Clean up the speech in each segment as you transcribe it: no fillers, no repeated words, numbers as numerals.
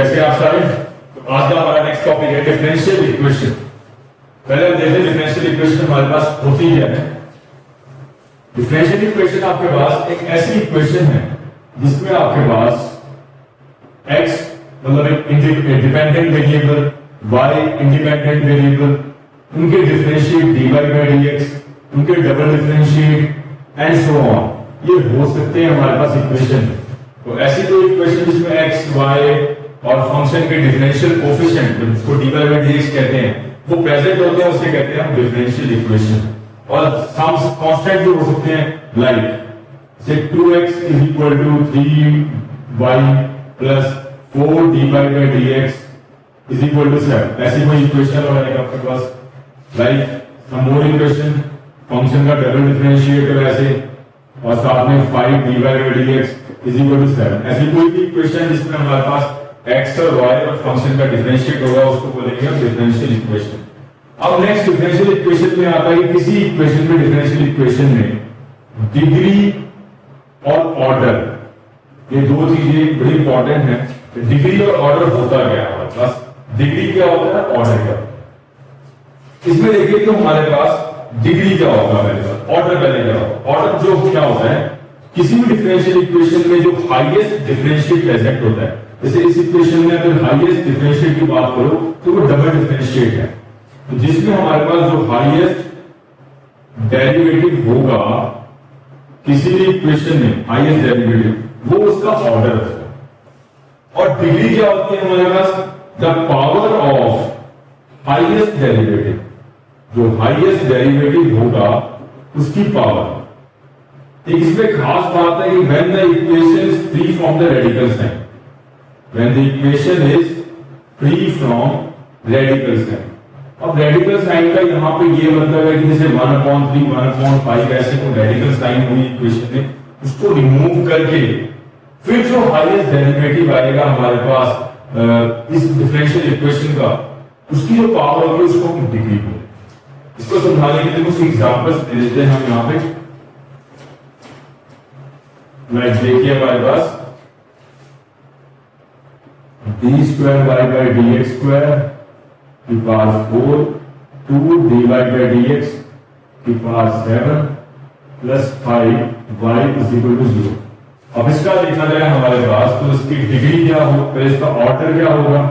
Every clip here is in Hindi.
कैसे आप सारे? तो आज का हमारा नेक्स्ट टॉपिक है डिफरेंशियल इक्वेशन। पहले हम देखते हैं डिफरेंशियल इक्वेशन हमारे पास होती क्या है। डिफरेंशियल इक्वेशन आपके पास एक ऐसी इक्वेशन है जिसमें आपके पास x मतलब एक dependent variable, y independent variable, उनके डिफरेंशिएट dy बाय dx, उनके double differentiate and so on, ये हो सकते हैं हमारे पास इक्वेशन। तो ऐसी कोई इक्वेशन जिसमें x, y और फंक्शन के डिफरेंशियल कोएफिशिएंट जिसको dy बाय dx कहते हैं वो प्रेजेंट होते हैं, उसे कहते हैं डिफरेंशियल इक्वेशन। और सम कांस्टेंट भी हो सकते हैं like say 2x is equal to 3y plus 4 dy by dx is equal to 7। ऐसी कोई इक्वेशन हो रहेगा आपके पास like some more equation, function का डबल डिफरेंशिएट है ऐसे, और साथ में 5 dy by dx is equal to 7। ऐसी कोई भी इक्वेशन जिसमें हमारे पास x और y और फंक्शन का डिफरेंशिएट होगा उसको बोलेंगे हम डिफरेंशियल इक्वेशन। अब नेक्स्ट डिफरेंशियल इक्वेशन में आता है कि किसी इक्वेशन में, डिफरेंशियल इक्वेशन में डिग्री और ऑर्डर, ये दो चीजें बड़ी इंपॉर्टेंट है। डिग्री और ऑर्डर होता क्या है हमारे पास? डिग्री क्या होता है, ऑर्डर क्या होता है? इसमें देखिए तो हमारे पास डिग्री क्या होगा, मेरे पास ऑर्डर पहले क्या होगा। ऑर्डर जो क्या होता है, किसी भी डिफरेंशियल इक्वेशन में जो हाईएस्ट डिफरेंशिएट प्रेजेंट होता है, जैसे इस इक्वेशन में अगर हाईएस्ट डिफरेंशिएट की बात करो तो वो डबल डिफरेंशिएट है, तो जिसमें हमारे पास जो हाईएस्ट डेरिवेटिव होगा किसी भी इक्वेशन में, हाईएस्ट डेरिवेटिव वो उसका ऑर्डर होगा। और डिग्री क्या होती है हमारे पास? The power of highest derivative, जो हाईएस्ट डेरिवेटिव होगा उसकी पावर। एक इसमें खास बात है कि when the equation is free from the radical sign, when the equation is free from radical sign. अब रेडिकल साइन का यहाँ पे ये मतलब है कि जैसे 1/3, 1/5 ऐसे कोई रेडिकल साइन हुई इक्वेशन में, उसको रिमूव करके फिर जो हाईएस्ट डेरिवेटिव आएगा हमारे पास इस डिफरेंशियल इक्वेशन का, उसकी जो पावर होगी उसको हम डिग्री बोलते। इसको समझाने के लिए कुछ एग्जांपल्स दे देते हैं हम यहाँ पे। देखिए हमारे पास d² बाय dx² की पावर 4, 2 dy बाय dx की power 7 plus 5y is equal to 0। अब इसका देखा जाए हमारे पास तो इसकी डिग्री क्या हो, फिर इसका ऑर्डर क्या होगा।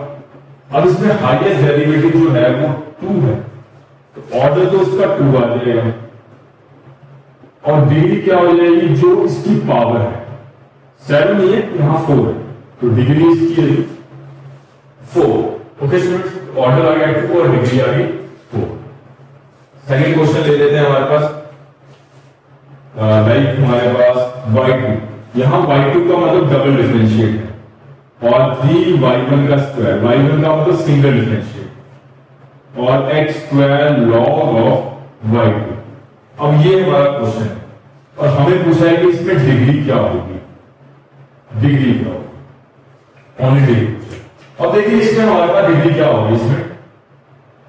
अब इसमें हाईएस्ट डेरिवेटिव जो है वो 2 है, तो ऑर्डर तो इसका 2 आ जाएगा, और डिग्री क्या हो जाएगी जो इसकी पावर है। 7 नहीं है, यहां 4 है, तो डिग्री इसकी 4। ओके स्टूडेंट्स, ऑर्डर आ गया 2 और डिग्री आ गई 4। सेकंड क्वेश्चन ले लेते हैं हमारे पास, लाइक हमारे पास y2, यहां y2 का मतलब डबल डिफरेंशिएट है, और 3y1 का स्क्वायर, y1 का मतलब सिंगल डिफरेंशिएट, और x² log ऑफ y2। अब ये हमारा क्वेश्चन है और हमें पूछा है कि इसमें डिग्री क्या होगी, डिग्री क्या होगी, ओनली डिग्री। अब देखिए इसमें हमारे पास डिग्री क्या होगी। इसमें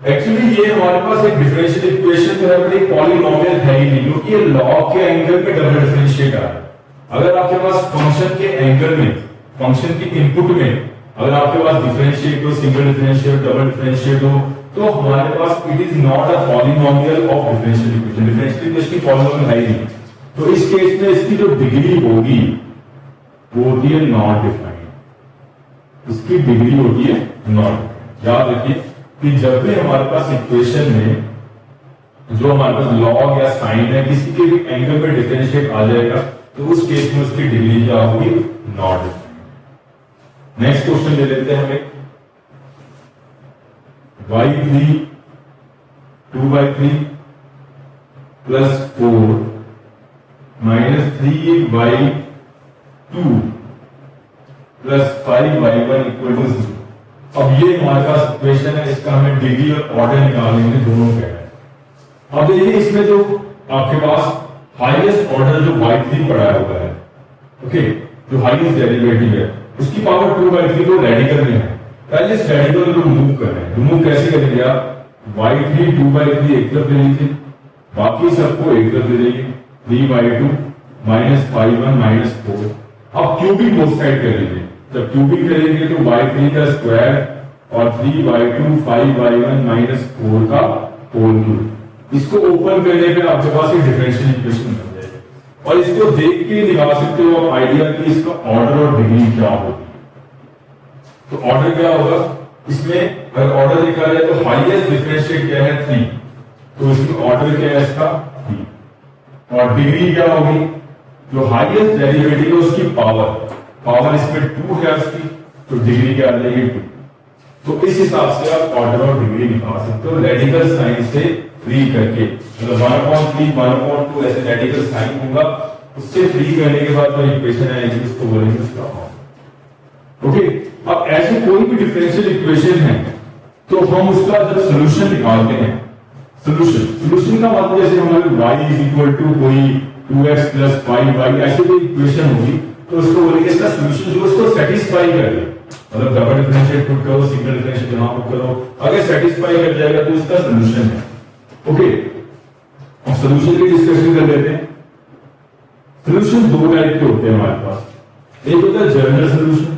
एक्चुअली ये हमारे पास एक डिफरेंशियल इक्वेशन जो है बड़ी पॉलिनोमियल है ही नहीं, क्योंकि ये लॉग के एंगल में डबल डिफरेंशिएट आ रहा है। अगर आपके पास फंक्शन के एंगल में, फंक्शन की इनपुट में अगर आपके पास डिफरेंशिएट हो, सिंगल डिफरेंशिएट, डबल डिफरेंशिएट हो, तो हमारे पास it is not a polynomial of differential equation. Differential equation की पॉलिनोमियल है ही नहीं, तो इस केस में इसकी जो डिग्री होगी वो होती है नॉट डिफाइंड, इसकी डिग्री होती है नॉट। याद रखिए कि जब भी हमारे पास इक्वेशन में जो हमारे पास लॉग या साइन है किसी के भी एंगल में डिफरेंशिएट आ जाएगा, तो उस केस में उसकी डिग्री क्या होगी, नॉट डिफाइंड। नेक्स्ट क्वेश्चन ले लेते हैं हमें, y3 2/3 plus 4 minus 3y2 plus 5y1 equal to 0। अब ये हमारे पास इक्वेशन है, इसका हमें डिग्री और ऑर्डर निकालेंगे, दोनों क्या है। अब देखिए इसमें जो आपके पास हाईएस्ट ऑर्डर जो y3 पड़ा हुआ है, ओके, जो हाईएस्ट डेरिवेटिव है उसकी पावर 2/3 तो रेडिकल में है। पहले इस रेडिकल को रिमूव कर रहे हैं, रिमूव कैसे करेंगे आप, y3 2/3 एक तरफ ले लीजिए, बाकी सबको एक तरफ ले लीजिए, 3y2 माइनस 5y1 माइनस 4। अब क्यूबिक बोथ साइड कर लीजिए, जब क्यूबिक करेंगे तो y3 का स्क्वायर और 3y2 5y1 माइनस 4 का होल क्यूब। इसको ओपन करने पे आपके पास एक डिफरेंशियल इक्वेशन बन जाएगी और इसको देख के निकाल सकते हो आप आइडिया कि इसका ऑर्डर और डिग्री क्या होगी। तो ऑर्डर क्या होगा इसमें, अगर ऑर्डर देखा जाए तो हाईएस्ट डिफरेंशिएट क्या है 3, तो इसमें ऑर्डर क्या है इसका 3, और डिग्री क्या होगी, जो हाईएस्ट डेरिवेटिव है उसकी पावर इसमें 2 है उसकी, तो डिग्री क्या आ जाएगी 2। तो इस हिसाब से आप ऑर्डर और डिग्री निकाल सकते हो रेडिकल साइन से फ्री करके, मतलब 1/3 1/2 ऐसे रेडिकल साइन होगा, उससे फ्री करने के बाद जो इक्वेशन आएगी उसको बोलेंगे उसका ऑर्डर। ओके, अब ऐसे कोई भी डिफरेंशियल इक्वेशन है तो हम उसका जब सॉल्यूशन निकालते हैं, सॉल्यूशन का मतलब जैसे हमारे y इज इक्वल टू कोई 2x प्लस 5y ऐसे कोई इक्वेशन होगी तो उसको बोलेंगे इसका सॉल्यूशन जो उसको सेटिस्फाई कर दे, मतलब डबल डिफरेंशिएट पुट करो, सिंगल डिफरेंशिएट यहां पुट करो, अगर सेटिस्फाई कर जाएगा तो इसका सॉल्यूशन है। ओके, अब सॉल्यूशन की डिस्कशन कर लेते हैं। सॉल्यूशन दो टाइप के होते हैं हमारे पास, एक होता है जनरल सॉल्यूशन,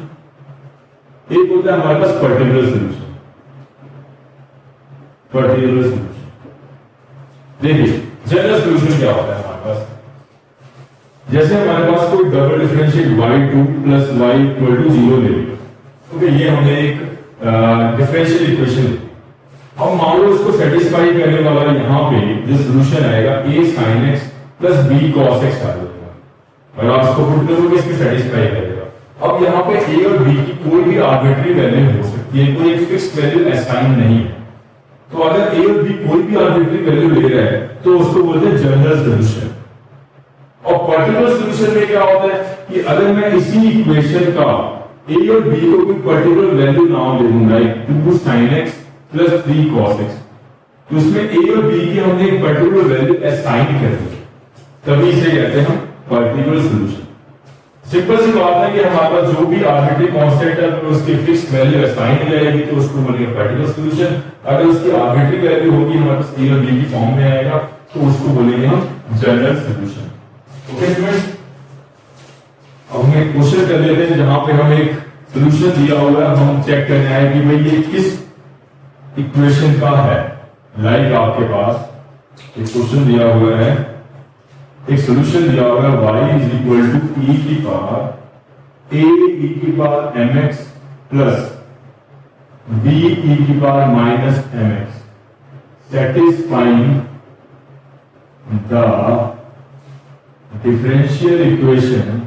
एक होता है हमारे पास पर्टिकुलर सॉल्यूशन। देखिए जनरल सॉल्यूशन क्या होता है हमारे पास, जैसे हमारे पास कोई double differentiate y2 plus y equal to 0 ले लिया। ओके, ये हमने एक डिफरेंशियल इक्वेशन ली। अब मान लो इसको सेटिस्फाई करने वाला यहाँ पे जो सॉल्यूशन आएगा a sin x plus b cos x आ जाएगा, और आप इसको पुट करोगे इसको सेटिस्फाई करेगा। अब यहाँ पे a और b की कोई भी आर्बिट्री वैल्यू हो सकती है, कोई एक फिक्स्ड वैल्यू असाइन नहीं है। तो अगर a और b कोई भी आर्बिट्री वैल्यू ले रहा है तो उसको बोलते हैं जनरल सॉल्यूशन। और पर्टिकुलर सॉल्यूशन में क्या होता है कि अगर मैं इसी इक्वेशन का a और b को कोई पर्टिकुलर वैल्यू नाम दे दूंगा 2 sin x plus 3 cos x, तो उसमें a और b की हमने एक पर्टिकुलर वैल्यू असाइन कर दी, तभी इसे कहते हैं हम पर्टिकुलर सॉल्यूशन। सिंपल सी बात है कि हमारे पास जो भी आर्बिट्री कांस्टेंट है तो उसकी फिक्स्ड वैल्यू असाइन की जाएगी तो उसको बोलेंगे पर्टिकुलर सॉल्यूशन। अगर उसकी आर्बिट्री वैल्यू होगी हमारे पास a और b की फॉर्म में आएगा तो उसको बोलेंगे हम जनरल सॉल्यूशन। ओके स्टूडेंट्स, अब हम एक क्वेश्चन कर लेते हैं जहां पे हम एक सॉल्यूशन दिया हुआ है, हम चेक करना है कि भाई ये किस इक्वेशन का है। लाइक आपके पास एक क्वेश्चन दिया हुआ है, एक सॉल्यूशन दिया हुआ है y is equal to e की पावर a e की power mx plus b e की power minus mx satisfying the differential equation.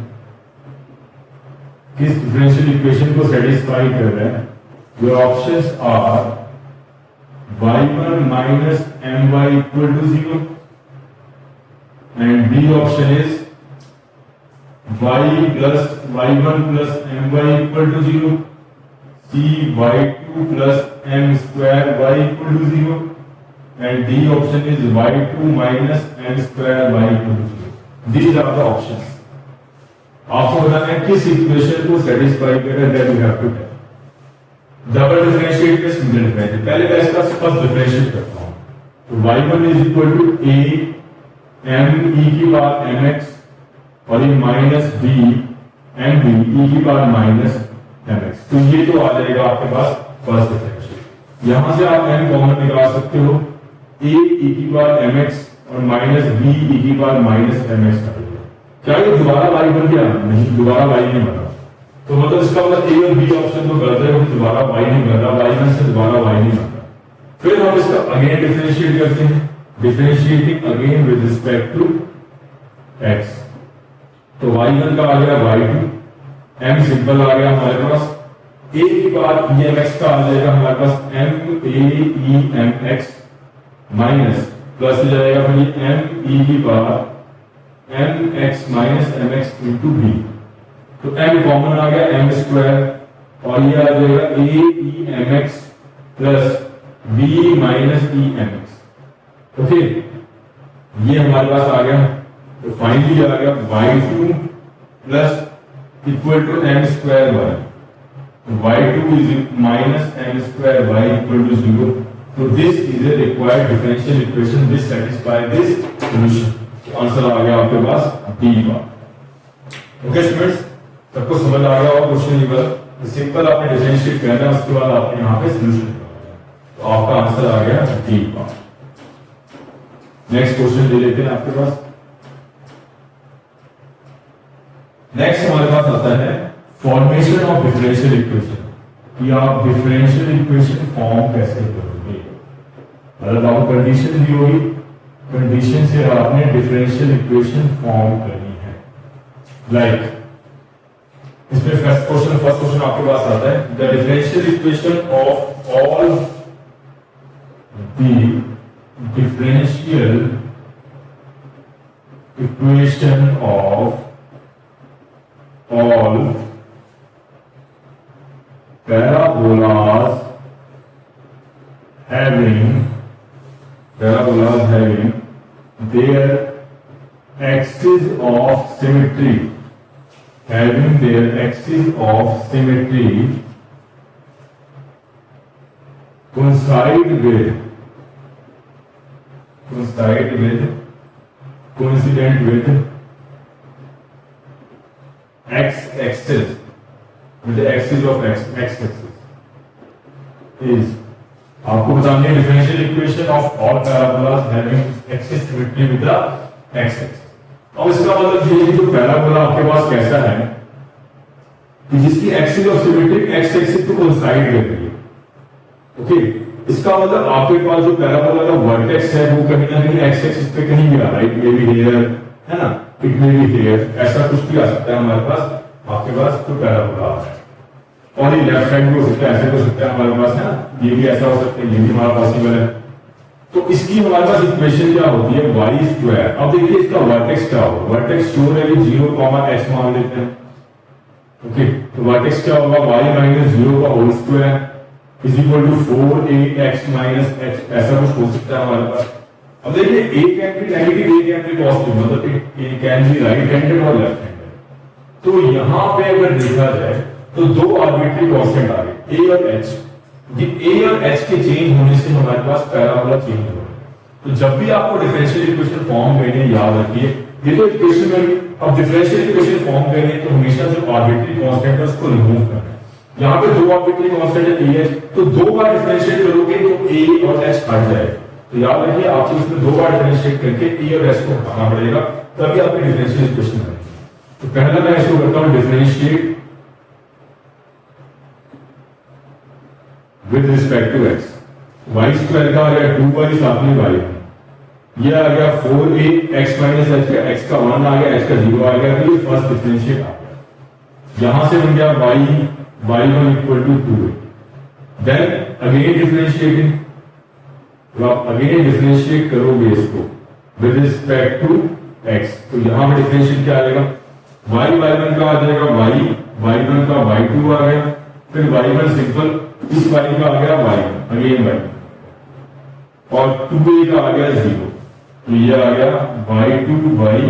किस डिफरेंशियल इक्वेशन को सेटिस्फाई कर रहे हैं? Your options are y1 minus my equal to 0 and B option is y plus y1 plus my equal to 0, C y2 plus m square y equal to 0 and D option is y2 minus m square y equal to 0. These are the options. आपको बताना है किस इक्वेशन को सेटिस्फाई करे, that you have to tell. Double differentiate में सिंगल डिफरेंशिएट, पहले मैं इसका फर्स्ट डिफरेंशिएट करता हूं। तो y1 is equal to a m e की पावर mx और ये minus b m b e की पावर माइनस mx, तो ये तो आ जाएगा आपके पास फर्स्ट डिफरेंशिएट। यहां से आप m कॉमन निकाल सकते हो, a e की पावर mx और माइनस b e की पावर माइनस mx का। क्या ये दोबारा y बन गया? नहीं, दोबारा y नहीं बना। तो मतलब इसका मतलब a और b ऑप्शन तो गलत है, दोबारा y नहीं बन रहा, y1 से दोबारा y नहीं बन रहा। फिर हम इसका अगेन डिफरेंशिएट करते हैं, differentiating again with respect to x। तो y1 का आ गया y2, m सिंपल आ गया हमारे पास, a की पावर mx का आ जाएगा हमारे पास m a e mx minus plus हो जाएगा फिर m e की power mx minus mx into b। तो m कॉमन आ गया m स्क्वायर और ये आ जाएगा a e mx plus b minus e mx। Okay, ये हमारे पास आ गया। तो फाइनली आ गया y2 plus equal to m square y, y2 is minus m square y equal to 0। तो this is a required differential equation, this satisfy this solution. Answer आ गया आपके पास डी का। ओके स्टूडेंट्स, सबको समझ आ गया होगा क्वेश्चन नंबर सिंपल आपने डिफरेंशिएट करना है, उसके बाद आपने यहाँ पे सोल्यूशन निकालना है। तो आपका आंसर आ गया डी का। नेक्स्ट क्वेश्चन ले लेते हैं आपके पास। नेक्स्ट हमारे पास आता है फॉर्मेशन ऑफ डिफरेंशियल इक्वेशन, कि आप डिफरेंशियल इक्वेशन फॉर्म कैसे करोगे। मतलब आपको कंडीशन दी होगी, कंडीशन से आपने डिफरेंशियल इक्वेशन फॉर्म करनी है। लाइक इसमें फर्स्ट क्वेश्चन आपके पास आता है, the differential equation of all the differential equation of all parabolas having their axis of symmetry coincident with x-axis, with the axis of x-axis is, आपको बतानी है differential equation of all parabolas having axis symmetry with the x-axis। अब इसका मतलब ये है कि पैराबोला आपके पास कैसा है कि जिसकी एक्सिस ऑफ सिमेट्री x-axis को कोइंसाइड कर रही है। ओके, इसका मतलब आपके पास जो पैराबोला का वर्टेक्स है वो कहीं ना कहीं x-axis पे कहीं भी आ रहा है, इट मे बी हियर, है ना, इट मे बी हियर, ऐसा कुछ भी आ सकता है हमारे पास। आपके पास तो पैराबोला है और ये लेफ्ट साइड में हो सकता है, ऐसे हो सकता है हमारे पास, है ना, ये भी ऐसा हो सकता है, ये भी हमारा पॉसिबल है। तो इसकी हमारे पास इक्वेशन क्या होती है, वाई स्क्वायर। अब देखिए इसका वर्टेक्स क्या होगा, वर्टेक्स श्योर है कि 0, x मान लेते हैं। ओके, तो वर्टेक्स क्या होगा, y माइनस 0 का whole square is equal to 4ax minus h, ऐसा कुछ हो सकता है हमारे पास। अब देखिए a can be negative, a can be positive, मतलब it can be right handed और लेफ्ट हैंडेड। तो यहां पे अगर देखा जाए तो दो आर्बिट्री कांस्टेंट आ गए, a और h। ये a और h के चेंज होने से हमारे पास पैराबोला चेंज हो रहा है। तो जब भी आपको डिफरेंशियल इक्वेशन फॉर्म करनी है, याद रखिए ये तो इक्वेशन में, अब डिफरेंशियल इक्वेशन फॉर्म करनी है तो हमेशा जो आर्बिट्री कांस्टेंट है उसको रिमूव करना है। यहाँ पे दो आर्बिट्री कांस्टेंट है a h, तो दो बार डिफरेंशिएट करोगे तो a और h हट जाएगा। तो याद रखिए आपको इसमें दो बार डिफरेंशिएट करके a और h को हटाना पड़ेगा, तभी आपकी डिफरेंशियल इक्वेशन बनेगी। तो पहला मैं इसको करता हूं differentiate with respect to x। y square का आ गया 2y साथ में y, ये आ गया 4ax माइनस h का, x का 1 आ गया, h का 0 आ गया। तो ये फर्स्ट डिफरेंशिएट आ गया, यहां से बन गया y1 equal to 2a। Then again differentiating, तो आप अगेन डिफरेंशिएट करोगे इसको विद रिस्पेक्ट टू x, तो यहां पे डिफरेंशिएट क्या आएगा, y1 का आ जाएगा y1 का y2 आ गया, फिर y1 सिंपल, इस y का आ गया y1 अगेन y, और 2a का आ गया 0, तो ये आ गया y2y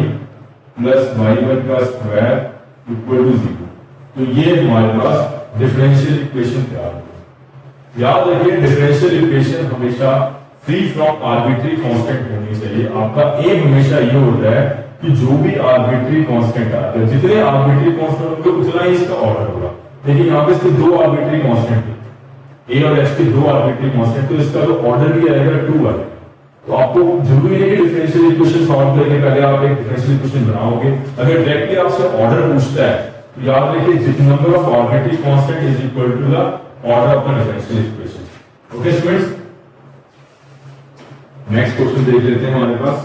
प्लस y1 का स्क्वायर इक्वल टू 0। तो ये हमारे पास डिफरेंशियल इक्वेशन तैयार हो। याद रखिए डिफरेंशियल इक्वेशन हमेशा फ्री फ्रॉम आर्बिट्री कांस्टेंट होनी चाहिए। आपका एम हमेशा ये होता है कि जो भी आर्बिट्री कांस्टेंट आते हैं, जितने आर्बिट्री कांस्टेंट होंगे उतना ही इसका ऑर्डर होगा। देखिए यहाँ पे इसके दो आर्बिट्री कांस्टेंट है, a और h के दो आर्बिट्री कांस्टेंट, तो इसका जो ऑर्डर भी आएगा 2 आएगा। तो आपको जरूरी नहीं कि डिफरेंशियल इक्वेशन सॉल्व करने के पहले आप एक डिफरेंशियल इक्वेशन बनाओगे। अगर डायरेक्टली आपसे ऑर्डर पूछता है तो याद रखिए जितने number of arbitrary constant is equal to the order of the differential equation. Okay students, next question देख लेते हैं हमारे पास।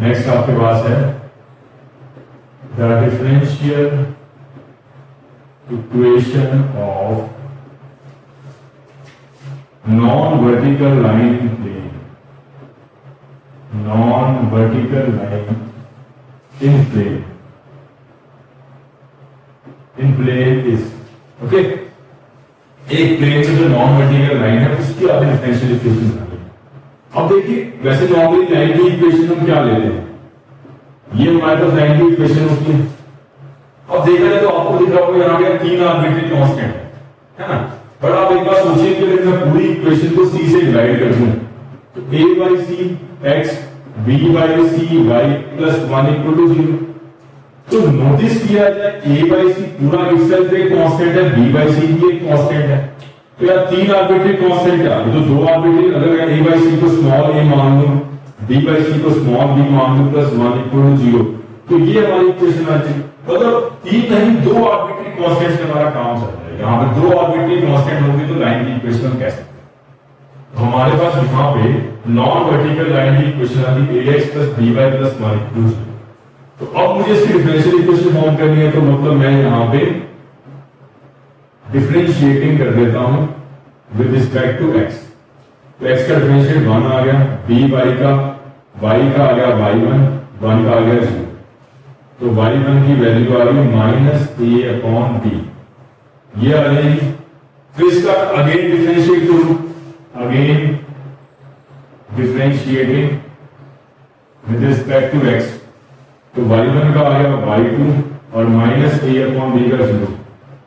नेक्स्ट आपके पास है the differential equation of non vertical line in plane, non vertical line in plane, in plane is, okay, एक प्लेन से जो नॉन वर्टिकल लाइन है उसकी आपने डिफरेंशियल इक्वेशन बनानी। अब देखिए वैसे नॉर्मली लाइन की इक्वेशन हम क्या लेते हैं, ये हमारे पास लाइन की इक्वेशन होती है। अब देखा जाए तो आपको दिख रहा होगा यहाँ पे 3 आर्बिट्री कांस्टेंट है ना, बट आप एक बार सोचिए कि अगर मैं पूरी इक्वेशन को c से डिवाइड कर दूं तो a by c x b by c y plus 1 equal to 0। तो नोटिस किया जाए a by c पूरा itself एक कांस्टेंट है, b by c भी एक कांस्टेंट है। तो यार तीन आर्बिट्रेरी कांस्टेंट क्या है? तो दो आर्बिट्रेरी, अगर मैं a by c को स्मॉल a मान लूं, b by c को स्मॉल b मान लूं प्लस 1 इक्वल टू 0, तो ये हमारी इक्वेशन आ जाएगी। मतलब तीन नहीं, दो आर्बिट्रेरी कांस्टेंट से हमारा काम चल रहा है। यहाँ पे दो आर्बिट्रेरी कांस्टेंट होंगे तो लाइन की इक्वेशन हम कैसे, तो हमारे पास यहाँ पे नॉन वर्टिकल लाइन की इक्वेशन आ गई ax plus by plus 1 equal to 0। तो अब मुझे इसकी डिफरेंशियल इक्वेशन फॉर्म करनी है, तो मतलब मैं यहाँ पे डिफरेंशिएटिंग कर देता हूं विद रिस्पेक्ट टू x। तो x का डिफरेंशिएट 1 आ गया, by का y का आ गया y1, 1 का आ गया 0। तो y1 की वैल्यू आ रही है -a/b, ये आ जाएगी। फिर इसका अगेन डिफरेंशिएट करूं, again differentiating with respect to x, तो y1 का आ गया y2 और -a/b का 0।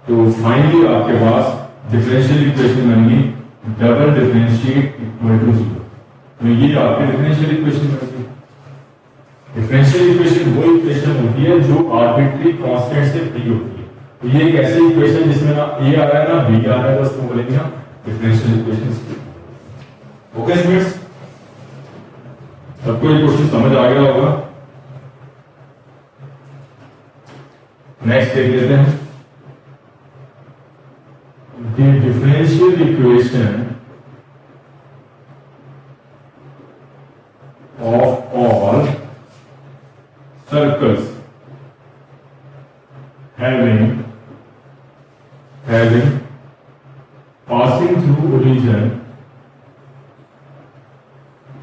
तो फाइनली आपके पास डिफरेंशियल इक्वेशन बन गई डबल डिफरेंशिएट इक्वल टू 0। तो ये आपकी डिफरेंशियल इक्वेशन बन गई। डिफरेंशियल इक्वेशन वो इक्वेशन होती है जो आर्बिट्री कांस्टेंट से फ्री होती है। तो ये एक ऐसी इक्वेशन जिसमें ना a आ रहा है ना b आ रहा है, बस तो बोलेंगे हम डिफरेंशियल इक्वेशन। ओके स्टूडेंट्स, सबको ये क्वेश्चन समझ आ गया होगा। नेक्स्ट देख लेते हैं। The differential equation of all circles having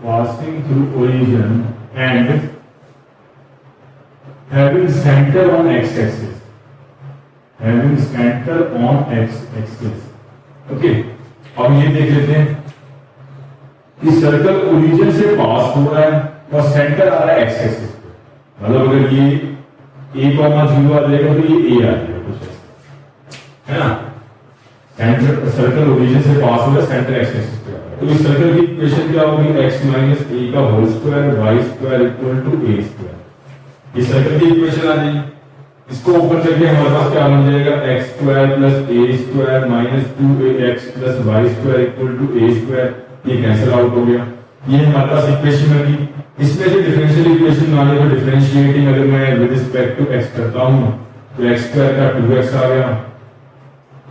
passing through origin and having center on x-axis, okay. अब ये देख लेते हैं कि सर्कल ओरिजिन से पास हो रहा है और सेंटर आ रहा है एक्स एक्सिस पे। मतलब अगर ये a, 0 आ जाएगा तो ये a आ जाएगा, कुछ ऐसा है ना। सेंटर सर्कल ओरिजिन से पास हो रहा है, सेंटर एक्स एक्सिस पे आ रहा है। तो इस सर्कल की इक्वेशन क्या होगी? x माइनस a का whole square y square equal to a square. इस सर्कल की इक्वेशन आ जाएगी। इसको ऊपर करके हमारे पास क्या बन जाएगा? x square plus a square minus 2ax plus y square equal to a square. ये कैंसिल आउट हो गया। ये हमारे पास इक्वेशन बनी। इसमें से डिफरेंशियल इक्वेशन वाले को डिफरेंशिएटिंग अगर मैं विद रिस्पेक्ट टू x करता हूं तो x स्क्वायर का 2x आ गया,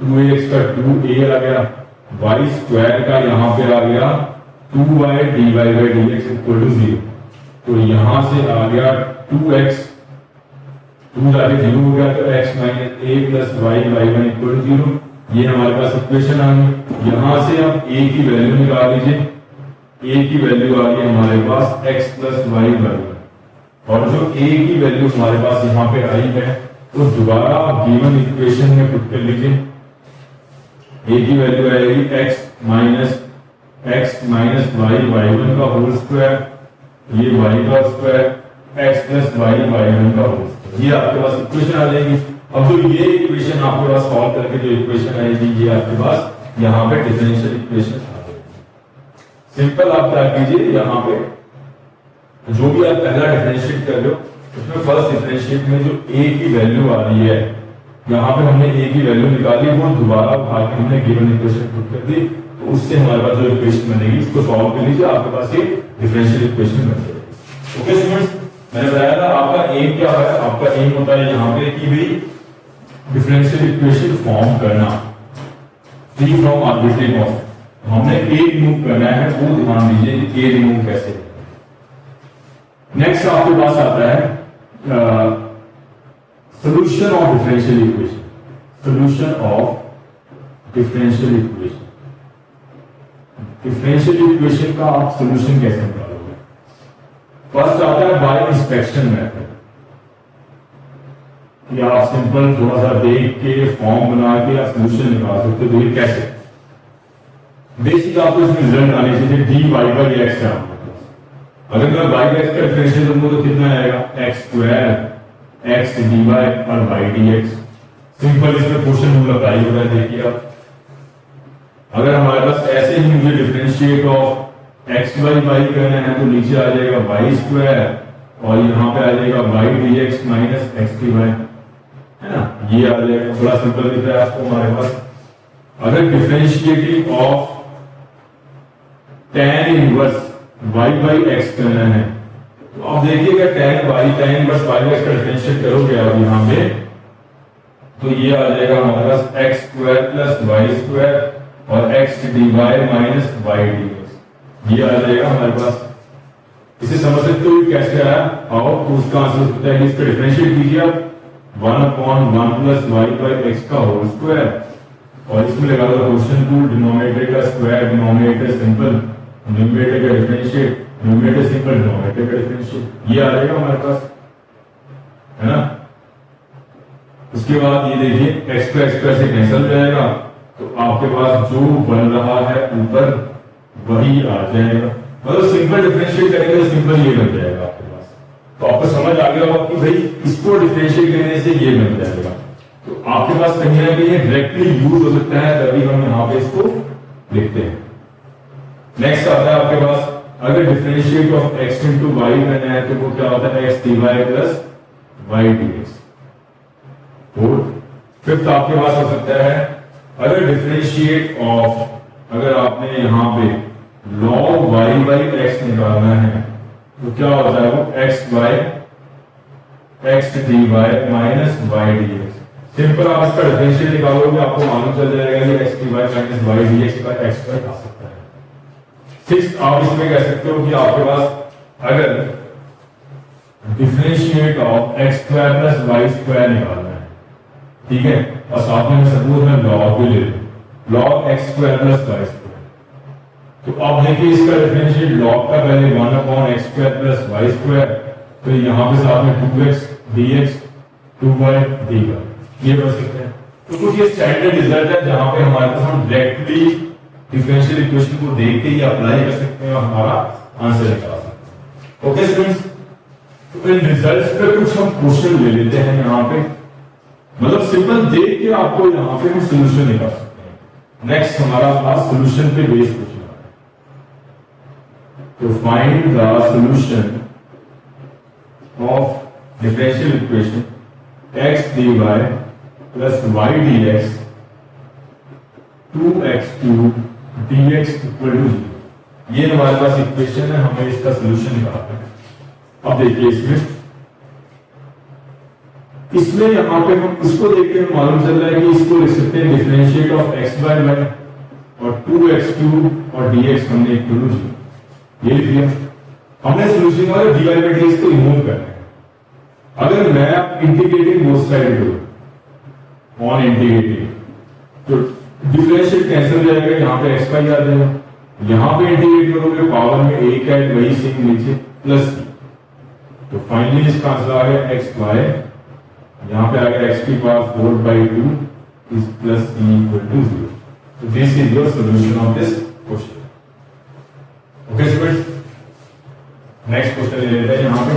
2ax का 2a आ गया, y स्क्वायर का यहां पे आ गया 2y dy by dx equal to 0। तो यहां से आ गया 2x, 2 जाके 0 हो गया, तो x minus a plus y y1 equal to 0। ये हमारे पास इक्वेशन आ गई। यहां से आप a की वैल्यू निकाल लीजिए। a की वैल्यू आ गई हमारे पास x प्लस y y1, और जो a की वैल्यू हमारे पास यहाँ पे आई है तो दोबारा आप गिवन इक्वेशन में पुट कर लीजिए। a की वैल्यू आएगी x माइनस y y1 का होल स्क्वायर, ये y का square, x plus y y1 का होल स्क्वायर। ये आपके पास इक्वेशन आ जाएगी। अब जो ये इक्वेशन आपके पास सॉल्व करके जो इक्वेशन आएगी ये आपके पास यहाँ पे डिफरेंशियल इक्वेशन आ जाएगी। सिंपल आप क्या कीजिए, यहाँ पे जो भी आप पहला डिफरेंशिएट कर रहे हो उसमें फर्स्ट डिफरेंशिएट में जो a की वैल्यू आ रही है, यहाँ पे हमने a की वैल्यू निकाली, वो दोबारा उठा के हमने गिवन इक्वेशन पुट कर दी। तो उससे हमारे पास जो इक्वेशन बनेगी इसको सॉल्व कर लीजिए, आपके पास ये डिफरेंशियल इक्वेशन बन जाएगी। ओके स्टूडेंट्स, मैंने बताया था आपका एम क्या है। आपका एम होता है यहाँ पे कि भाई डिफरेंशियल इक्वेशन फॉर्म करना फ्री फ्रॉम आर्बिट्रेरी कांस्टेंट। हमने a रिमूव करना है, वो ध्यान दीजिए कि a रिमूव कैसे। नेक्स्ट आपके पास आता है solution of differential equation. Solution of differential equation, differential equation का आप सॉल्यूशन कैसे निकालोगे? फर्स्ट आता है बाय इंस्पेक्शन मेथड, या आप सिंपल थोड़ा सा देख के फॉर्म बना के आप सॉल्यूशन निकाल सकते हो। तो कैसे? बेसिक आपको इसमें रिजल्ट आने चाहिए dy by x है। अगर मैं y x का डिफरेंशियल लूंगा तो कितना आएगा? x स्क्वायर x dy और y dx। सिंपल इसमें क्वेश्चन रूल अप्लाई हो रहा है, देखिए आप। अगर हमारे पास ऐसे ही मुझे डिफरेंशिएट ऑफ एक्स वाई करना है तो नीचे आ जाएगा वाई स्क्वायर और यहाँ पे आ जाएगा y d x minus x t y, है ना। ये आ जाएगा, बड़ा सिंपल दिख रहा है आपको हमारे पास। अगर differentiating of tan inverse y by x करना है तो आप देखिएगा tan inverse y by x का डिफरेंशिएट करोगे आप यहाँ पे तो ये आ जाएगा हमारे पास x square plus y square और x d y minus y d x, ये आ जाएगा हमारे पास। इसे समझ सकते हो कैसे आया आओ, तो उसका आंसर होता है कि इसका डिफरेंशिएट कीजिए आप 1/1 प्लस वाई बाई एक्स का होल स्क्वायर और इसमें लगा दो क्वेश्चन टू, डिनोमिनेटर का स्क्वायर डिनोमिनेटर सिंपल, न्यूमरेटर का डिफरेंशिएट न्यूमरेटर सिंपल डिनोमिनेटर का डिफरेंशिएट, ये आ जाएगा हमारे पास, है ना। उसके बाद ये देखिए एक्स का से कैंसिल जाएगा तो आपके पास जो बन रहा है ऊपर वही आ जाएगा, मतलब सिंपल डिफरेंशिएट करेंगे तो सिंपल ये बन जाएगा आपके पास। तो आपको समझ आ गया होगा कि भाई इसको डिफरेंशिएट करने से ये बन जाएगा, तो आपके पास कहीं ना कहीं डायरेक्टली यूज हो सकता है, तभी हम यहाँ पे इसको लिखते हैं। नेक्स्ट आता है आपके पास, अगर differentiate of x into y करना है तो वो क्या होता है x d y plus y d x. Fifth आपके पास हो सकता है, अगर डिफरेंशिएट ऑफ, अगर आपने यहाँ पे log वाई बाई एक्स निकालना है तो क्या होता है वो x y x d y minus y d x. Simple आप इसका डिफरेंशिएट निकालोगे आपको मालूम चल जाएगा कि x d y minus y d x का एक्स स्क्वायर आ सकता है। सिक्स आप इसमें कह सकते हो कि आपके पास अगर differentiate of x square plus y square निकालना है, ठीक है, और साथ में सपोज मैं लॉग भी ले लूं log x square plus y square, तो आप देखिए इसका डिफरेंशिएट लॉग का पहले 1/x square plus y square, तो यहाँ पे साथ में 2x dx 2y dy, ये बन सकते हैं। तो कुछ ये स्टैंडर्ड रिजल्ट है जहां पे हमारे पास हम डायरेक्टली डिफरेंशियल इक्वेशन को देख के ही अप्लाई कर सकते हैं और हमारा आंसर निकाल सकते हैं। ओके स्टूडेंट्स, तो इन रिजल्ट्स पे कुछ हम क्वेश्चन ले लेते हैं यहाँ पे, मतलब सिंपल देख के आपको यहाँ पे हम सोल्यूशन निकाल सकते हैं। नेक्स्ट हमारा पास सोल्यूशन पे बेस्ड क्वेश्चन है, तो find the solution of differential equation x dy plus y dx 2x³ dx equal to 0। ये हमारे पास इक्वेशन है, हमें इसका सोल्यूशन निकालना है। अब देखिए इसमें यहां पे हम इसको देख के मालूम चल रहा है कि इसको लिख सकते हैं differentiate of x by y और 2x³ और dx हमने इक्वल टू 0 ये लिख लिया। हमने सोल्यूशन वाले dy बाय dx को रिमूव करना है। अगर मैं इंटीग्रेटिंग बोथ साइड करूं ऑन इंटीग्रेटिंग तो डिफरेंशिएट कैंसिल हो जाएगा, यहाँ पे x वाई आ जाएगा, यहाँ पे इंटीग्रेट करोगे पावर में एक है वही सेम नीचे प्लस, तो फाइनली इसका आंसर आ गया x वाई, यहाँ पे आ गया x की power 4/2 is plus e equal to 0। तो this is your solution of this question. Okay students, next question ले लेते हैं यहाँ पे।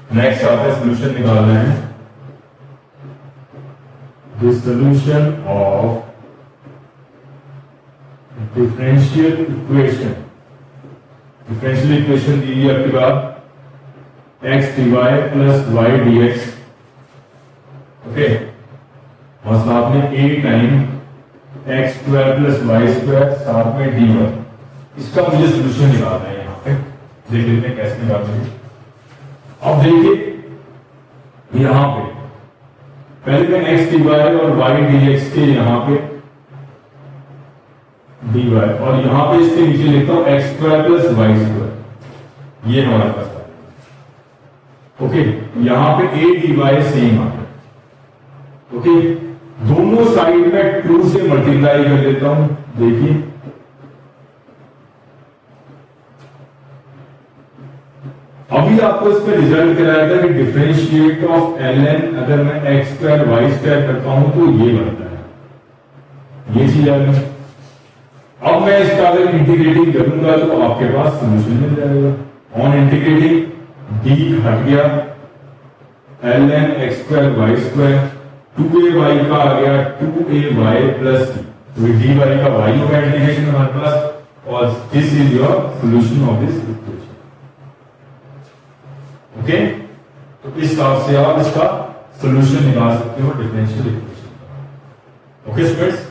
नेक्स्ट आता है सोल्यूशन निकालना है, the solution of differential equation. Differential equation दी है आपके बाद x d y plus y d x, okay, और साथ में a time x square plus y square साथ में डी वाई। इसका मुझे सोल्यूशन निकालना है, यहाँ पे देख लेते हैं कैसे निकालना है। अब देखिए यहां पे पहले मैं एक्स डी वाई और वाई डी एक्स के यहां पे डी वाई और यहां पे इसके नीचे लिखता हूं x square plus y square, ये हमारे पास है। ओके, यहां पे ए डी वाई सेम आ गया। ओके, दोनों साइड में 2 से मल्टीप्लाई कर देता हूं। देखिए अभी आपको इसमें रिजल्ट कराया कि डिफरेंशिएट ऑफ ln अगर मैं x स्क्वायर वाई स्क्वायर करता हूं तो ये बनता है, ये चीज आ गई। अब मैं इसका अगर इंटीग्रेटिंग करूंगा तो आपके पास सोल्यूशन मिल जाएगा। ऑन इंटीग्रेटिंग d हट गया ln x स्क्वायर वाई स्क्वायर 2ay का आ गया 2ay प्लस c, तो dy का y का इंटीग्रेशन हमारे पास, और this is your solution of this equation. Okay, तो इस हिसाब से आप इसका सॉल्यूशन निकाल सकते हो डिफरेंशियल इक्वेशन का। ओके स्टूडेंट्स,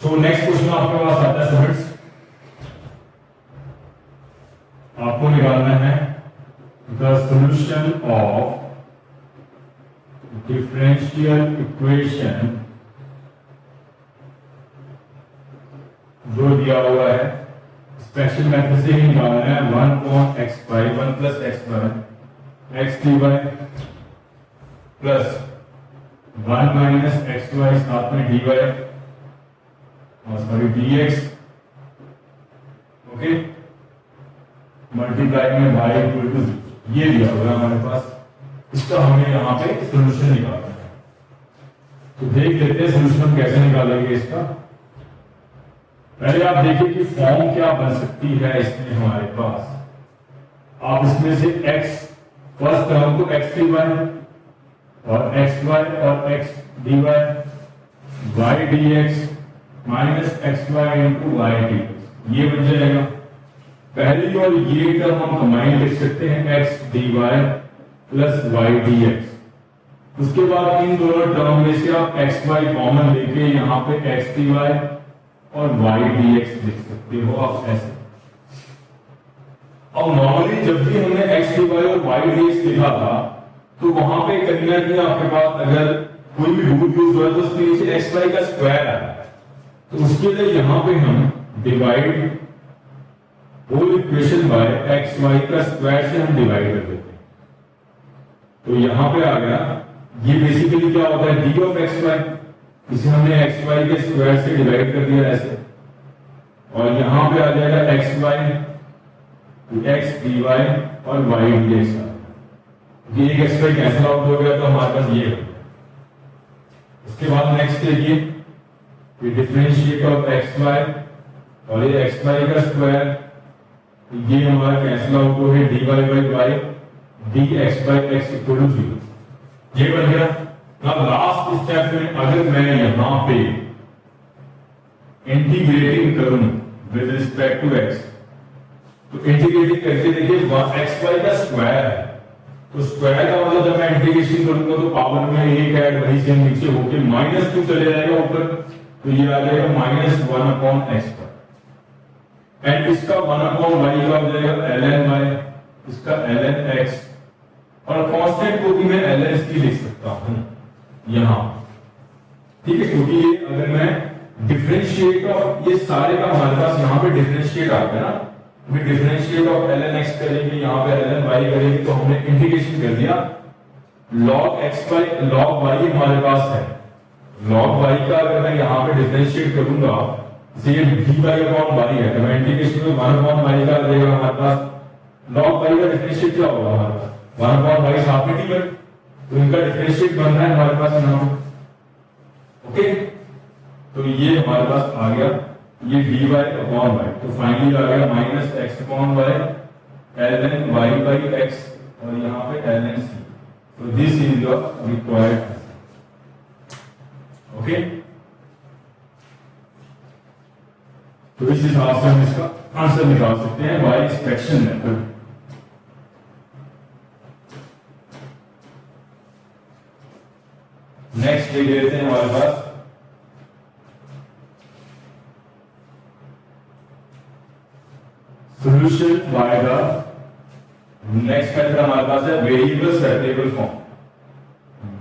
तो नेक्स्ट क्वेश्चन आपके पास आता है स्टूडेंट्स, आपको निकालना है the solution of differential equation जो दिया हुआ है, स्पेशल मेथड से ही निकालना है। 1/x/1 + x1 x dy plus 1 - xy साथ में dy और सॉरी dx, ओके, मल्टीप्लाई में y इक्वल टू, ये दिया हुआ है हमारे पास, इसका हमें यहाँ पे सॉल्यूशन निकालना है। तो देख लेते हैं सॉल्यूशन कैसे निकालेंगे इसका। पहले आप देखिए कि फॉर्म क्या बन सकती है इसमें हमारे पास। आप इसमें से x फर्स्ट टर्म को x dy और xy और x dy y dx minus xy into y dx, ये बन जाएगा। पहली और ये टर्म हम कंबाइन लिख सकते हैं x dy plus y dx। उसके बाद इन दोनों टर्म में से आप xy कॉमन लेके यहाँ पे x dy और y dx लिख सकते हो आप ऐसे। अब नॉर्मली जब भी हमने x dy और y dx लिखा था, तो वहां पे कहीं ना कहीं आपके पास अगर कोई भी रूट यूज हुआ तो उसके नीचे xy का स्क्वायर आया, तो उसके लिए यहां पे हम divide whole equation by xy का स्क्वायर से हम डिवाइड कर देते हैं। तो यहां पे आ गया, ये बेसिकली क्या होता है d ऑफ xy, इसे हमने xy के स्क्वायर से डिवाइड कर दिया ऐसे, और यहां पे आ जाएगा xy x dy और y dx। ये एक xy कैंसिल आउट हो गया तो हमारे पास ये हो गया। उसके बाद नेक्स्ट देखिए, ये डिफरेंशिएट ऑफ xy और ये xy का स्क्वायर, ये हमारा कैंसिल आउट हो गया dy by y dx by x equal to 0, ये बन गया। अब लास्ट स्टेप में अगर मैं यहां पे इंटीग्रेटिंग करूं विद रिस्पेक्ट टू x, तो इंटीग्रेटिंग करके देखिए xy का स्क्वायर है, तो स्क्वायर का मतलब जब मैं इंटीग्रेशन करूंगा तो पावर में एक ऐड वही से नीचे होके -2 चले जाएगा ऊपर, तो ये आ जाएगा -1/x पर, एंड इसका 1/y का हो जाएगा ln y, इसका ln x, और कांस्टेंट को भी मैं ln की लिख सकता हूं यहां, ठीक है, क्योंकि ये अगर मैं डिफरेंशिएट ऑफ ये सारे का हमारे पास यहां पे डिफरेंशिएट आता है ना, we differentiate of ln x करेंगे, यहां पे ln y करेंगे, तो हमने इंटीग्रेशन कर दिया log x by log y हमारे पास है, log y का अगर मैं यहां पे डिफरेंशिएट करूंगा, ये dy/y है, तो मैं इंटीग्रेशन में 1/y का देगा हमारे पास, log y का डिफरेंशिएट क्या होगा हमारे पास 1/y साथ में dy, तो इनका डिफरेंशिएट बन रहा है हमारे पास यहां पे। ओके, तो ये हमारे पास आ गया ये dy/y, तो फाइनली आ गया -x/y ln y by x, और यहाँ पे ln c, तो this is the required. Okay, तो इस हिसाब से हम इसका आंसर निकाल सकते हैं बाय एक्सट्रैक्शन मेथड। नेक्स्ट ले लेते हैं हमारे पास solution by the next method हमारे पास है variable separable form.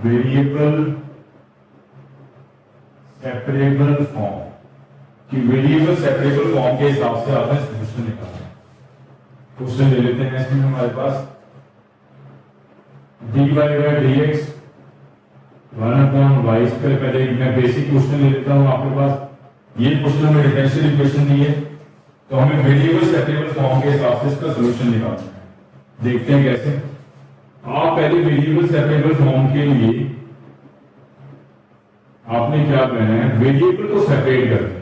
Variable separable form कि वेरिएबल सेपरेबल फॉर्म के हिसाब से आपने सॉल्यूशन निकालना है। क्वेश्चन ले लेते हैं इसमें हमारे पास dy by dx 1/y², पहले मैं बेसिक क्वेश्चन ले लेता हूं आपके पास। ये क्वेश्चन हमें डिफरेंशियल इक्वेशन दी है, तो हमें वेरिएबल सेपरेबल फॉर्म के हिसाब से इसका सॉल्यूशन निकालना है। देखते हैं कैसे। आप पहले वेरिएबल सेपरेबल फॉर्म के लिए आपने क्या कहना है, वेरिएबल को सेपरेट करना है।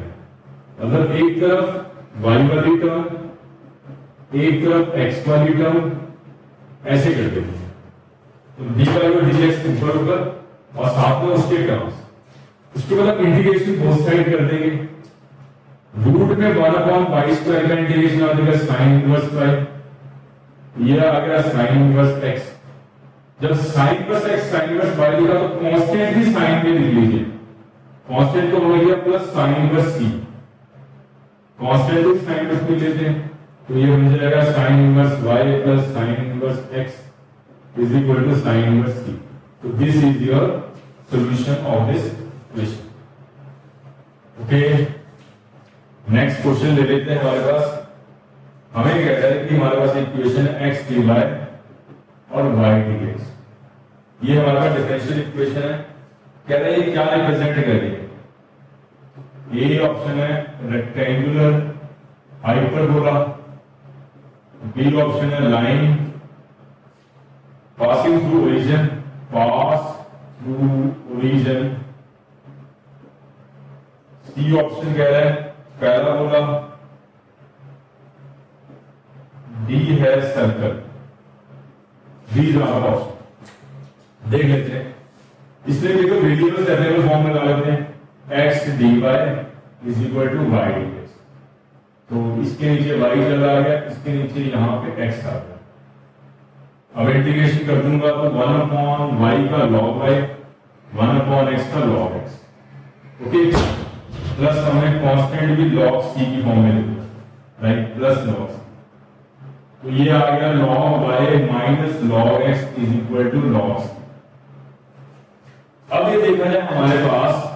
मतलब एक तरफ y वाली टर्म, एक तरफ x वाली टर्म, ऐसे कर देंगे। तो dy और dx ऊपर ऊपर और साथ में उसके टर्म्स, उसके बाद आप इंटीग्रेशन बोथ साइड कर देंगे। रूट में 1/y² का इंटीग्रेशन आ जाएगा sin इनवर्स y, ये आ गया sin इनवर्स x। जब sin inverse x sin inverse y लिखा तो कांस्टेंट भी sin में लिख लीजिए, कांस्टेंट तो हो गया plus sin inverse c, constant भी sin इनवर्स में लेते हैं तो ये बन जाएगा sin inverse y plus sin inverse x is equal to sin inverse c। तो this is your solution of this equation. Okay, next question ले लेते हैं। हमारे पास हमें कह रहा है कि हमारे पास इक्वेशन है x dy और y dx, ये हमारा डिफरेंशियल इक्वेशन है। कह रहा है ये क्या रिप्रेजेंट कर रही है, ये ऑप्शन है रेक्टेंगुलर हाइपरबोला, बी ऑप्शन है line passing through origin, pass through origin, C option कह रहा है पैराबोला, डी है सर्कल। दीज आर ऑप्शन, देख लेते हैं। इसमें देखो वेरिएबल सेपरेबल फॉर्म में लगा लेते हैं, x dy is equal to y dx। तो इसके नीचे y चला गया, इसके नीचे यहां पे x आ गया। अब इंटीग्रेशन कर दूंगा तो 1/y का log y, 1/x का log x। ओके, प्लस हमने कांस्टेंट भी log c की फॉर्म में लिखा, राइट, प्लस log c। तो ये आ गया log y minus log x is equal to log c। अब ये देखा जाए हमारे पास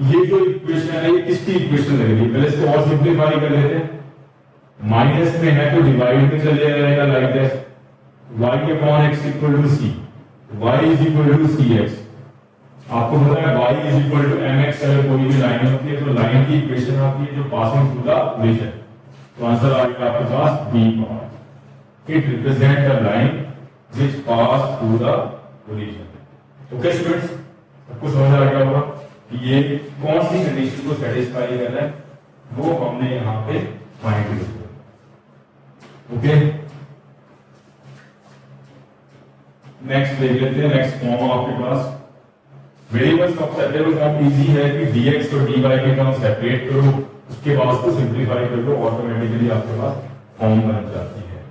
ये जो इक्वेशन है ये किसकी इक्वेशन लग रही है, पहले इसको और सिंपलीफाई कर लेते हैं। माइनस में है तो डिवाइड में चले जाएगा like this, y upon x equal to c, y is equal to cx। आपको पता है y is equal to mx, अगर कोई भी लाइन होती है तो लाइन की इक्वेशन आती है जो पासिंग थ्रू द ओरिजिन। तो आंसर आ गया आपके पास b part, it represent the line which pass through the origin. Okay students, सबको समझ आ गया होगा कि ये कौन सी कंडीशन को सेटिस्फाई कर रहा है, वो हमने यहां पे फाइंड किया। ओके, नेक्स्ट देख लेते हैं। नेक्स्ट फॉर्म आपके पास variables of separable form easy है कि dx और dy के टर्म सेपरेट करो, उसके बाद उसको सिंपलीफाई कर लो, ऑटोमेटिकली आपके पास फॉर्म बन जाती है।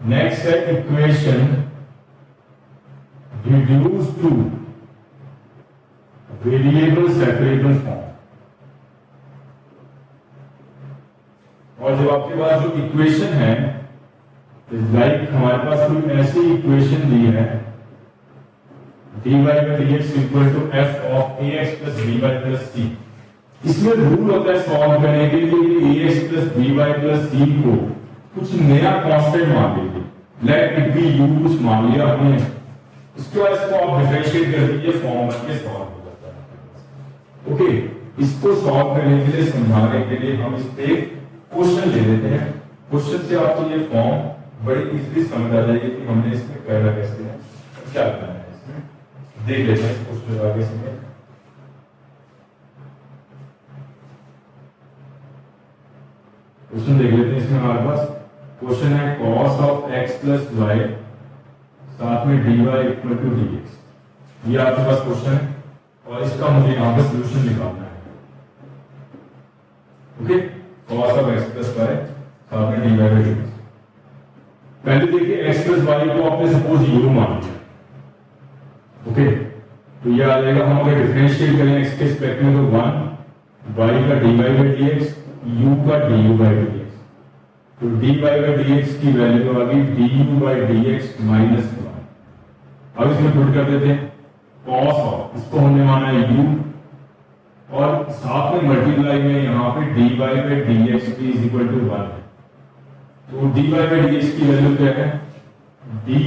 नेक्स्ट है equation reduced to variable separable form. और जब आपके पास जो इक्वेशन है, लाइक हमारे पास कोई ऐसी इक्वेशन दी है dy by dx equal to f of ax plus by plus c। इसमें रूल होता है सॉल्व करने के लिए कि ax plus by plus c को कुछ नया कांस्टेंट मान लीजिए, लेट इट बी u कुछ मान लिया हमने, इसके बाद इसको आप डिफरेंशिएट कर दीजिए, फॉर्म बनके सॉल्व हो जाता है। ओके, इसको सॉल्व करने के लिए, समझाने के लिए हम इस पे क्वेश्चन ले लेते हैं। क्वेश्चन से आपको ये फॉर्म बड़ी इजीली समझ आ जाएगी कि हमने इसमें करना कैसे है, क्या करना है। इसमें देख लेते हैं क्वेश्चन आगे से। क्वेश्चन देख लेते हैं। इसमें हमारे पास क्वेश्चन है cos of x plus y साथ में dy इक्वल टू dx, ये आपके पास क्वेश्चन है और इसका मुझे यहाँ पे सोल्यूशन निकालना है। Okay, cos of x plus y साथ में dy बाय dx। पहले देखिए x प्लस y को आपने सपोज u मान लिया। ओके, तो ये आ जाएगा, हम अगर डिफरेंशिएट करें x के रिस्पेक्ट में तो 1 y का dy बाय dx, u का du बाय dx। तो dy बाय dx की वैल्यू आ गई du बाय dx माइनस 1। अब इसमें पुट कर देते हैं cos ऑफ, इसको हमने माना है u और साथ में मल्टीप्लाई में यहाँ पे dy by dx is equal to 1। तो dy बाय dx की वैल्यू क्या है, du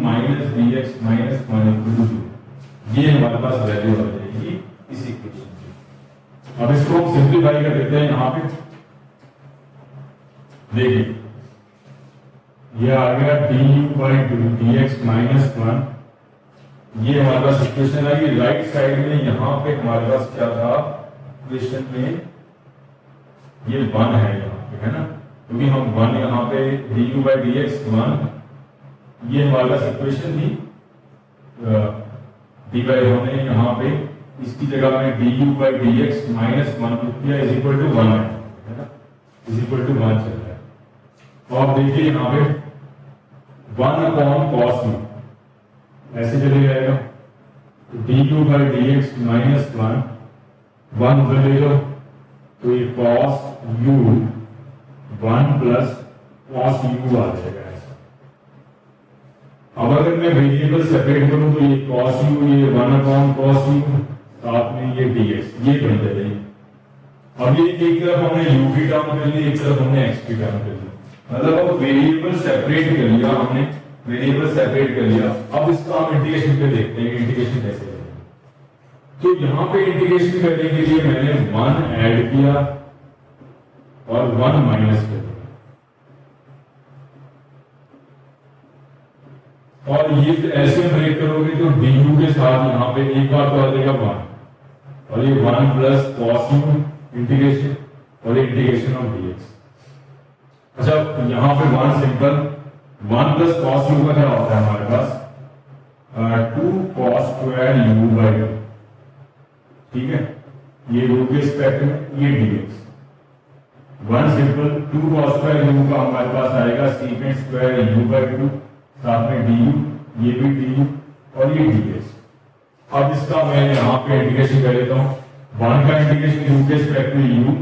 minus dx minus 1 equal to 2। ये हमारे पास वैल्यू आ जाएगी इस इक्वेशन की। अब इसको हम सिंपलीफाई कर देते हैं। यहाँ पे देखिए ये आ गया du बाय dx माइनस 1 ये हमारे पास इक्वेशन आई, राइट साइड में यहाँ पे हमारे पास क्या था इक्वेशन में, ये 1 है यहाँ पे, है ना, क्योंकि हम 1 यहाँ पे du by dx 1, ये हमारे पास इक्वेशन थी, डी बाई हमने यहाँ पे इसकी जगह में du by dx माइनस 1 किया इज इक्वल टू 1 है ना, इज इक्वल टू 1 चल रहा है। तो आप देखिए यहाँ पे 1 अपॉन cos u ऐसे चले जाएगा, du by dx माइनस 1 उधर ले लो, तो ये cos u 1 plus cos u आ जाएगा ऐसा। अब अगर मैं वेरिएबल सेपरेट करूं तो ये cos u, ये 1 अपॉन cos u, साथ में ये dx, ये बन जाएगा। अब ये एक तरफ हमने u की टर्म कर ली, एक तरफ हमने x की टर्म कर ली, मतलब अब वेरिएबल सेपरेट कर लिया हमने, वेरिएबल सेपरेट कर लिया। अब इसका हम इंटीग्रेशन पे देखते हैं इंटीग्रेशन कैसे करेंगे। तो यहाँ पे इंटीग्रेशन करने के लिए मैंने 1 ऐड किया और 1 माइनस कर दिया, और ये ऐसे ब्रेक करोगे तो du के साथ यहाँ पे एक बार तो आ जाएगा 1, और ये 1 प्लस cos u इंटीग्रेशन, और इंटीग्रेशन ऑफ dx। अच्छा यहाँ पे 1 सिंपल 1 प्लस cos u का क्या होता है हमारे पास 2 cos स्क्वायर u बाई 2, ठीक है, ये u के रिस्पेक्ट में ये dx। 1 simple 2 cos square u का हमारे पास आएगा सेकंड स्क्वायर u बाई 2, साथ में du, ये भी du और ये dx। अब इसका मैं यहाँ पे इंटीग्रेशन कर लेता हूँ, 1 का इंटीग्रेशन u के रिस्पेक्ट में u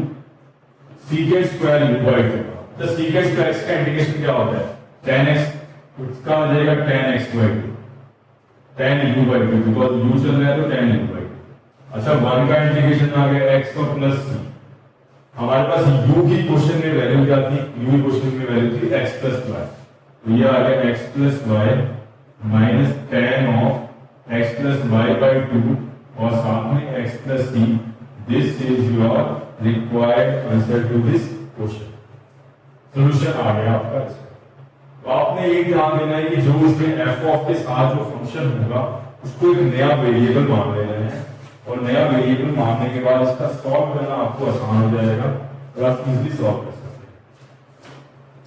second square u by 2, तो सेकंड स्क्वायर x का इंटीग्रेशन क्या होता है 10x, उसका हो जाएगा 10x by 2, 10u by 2, because u चल रहा है तो 10u बाई 2। अच्छा 1 का इंटीग्रेशन आ गया x और प्लस c, हमारे पास u की क्वेश्चन में वैल्यू क्या थी, u की क्वेश्चन में वैल्यू थी x प्लस y, तो ये आ गया x plus y minus 10 of x plus y by 2 और साथ में x plus c। This is your required answer to this question. Solution आ गया आपका। तो आपने ये ध्यान देना है कि जो इसमें f ऑफ के साथ जो फंक्शन होगा उसको एक नया वेरिएबल मान लेना है, और नया वेरिएबल मानने के बाद इसका सॉल्व करना आपको आसान हो जाएगा और आप इजीली सॉल्व कर सकते हैं।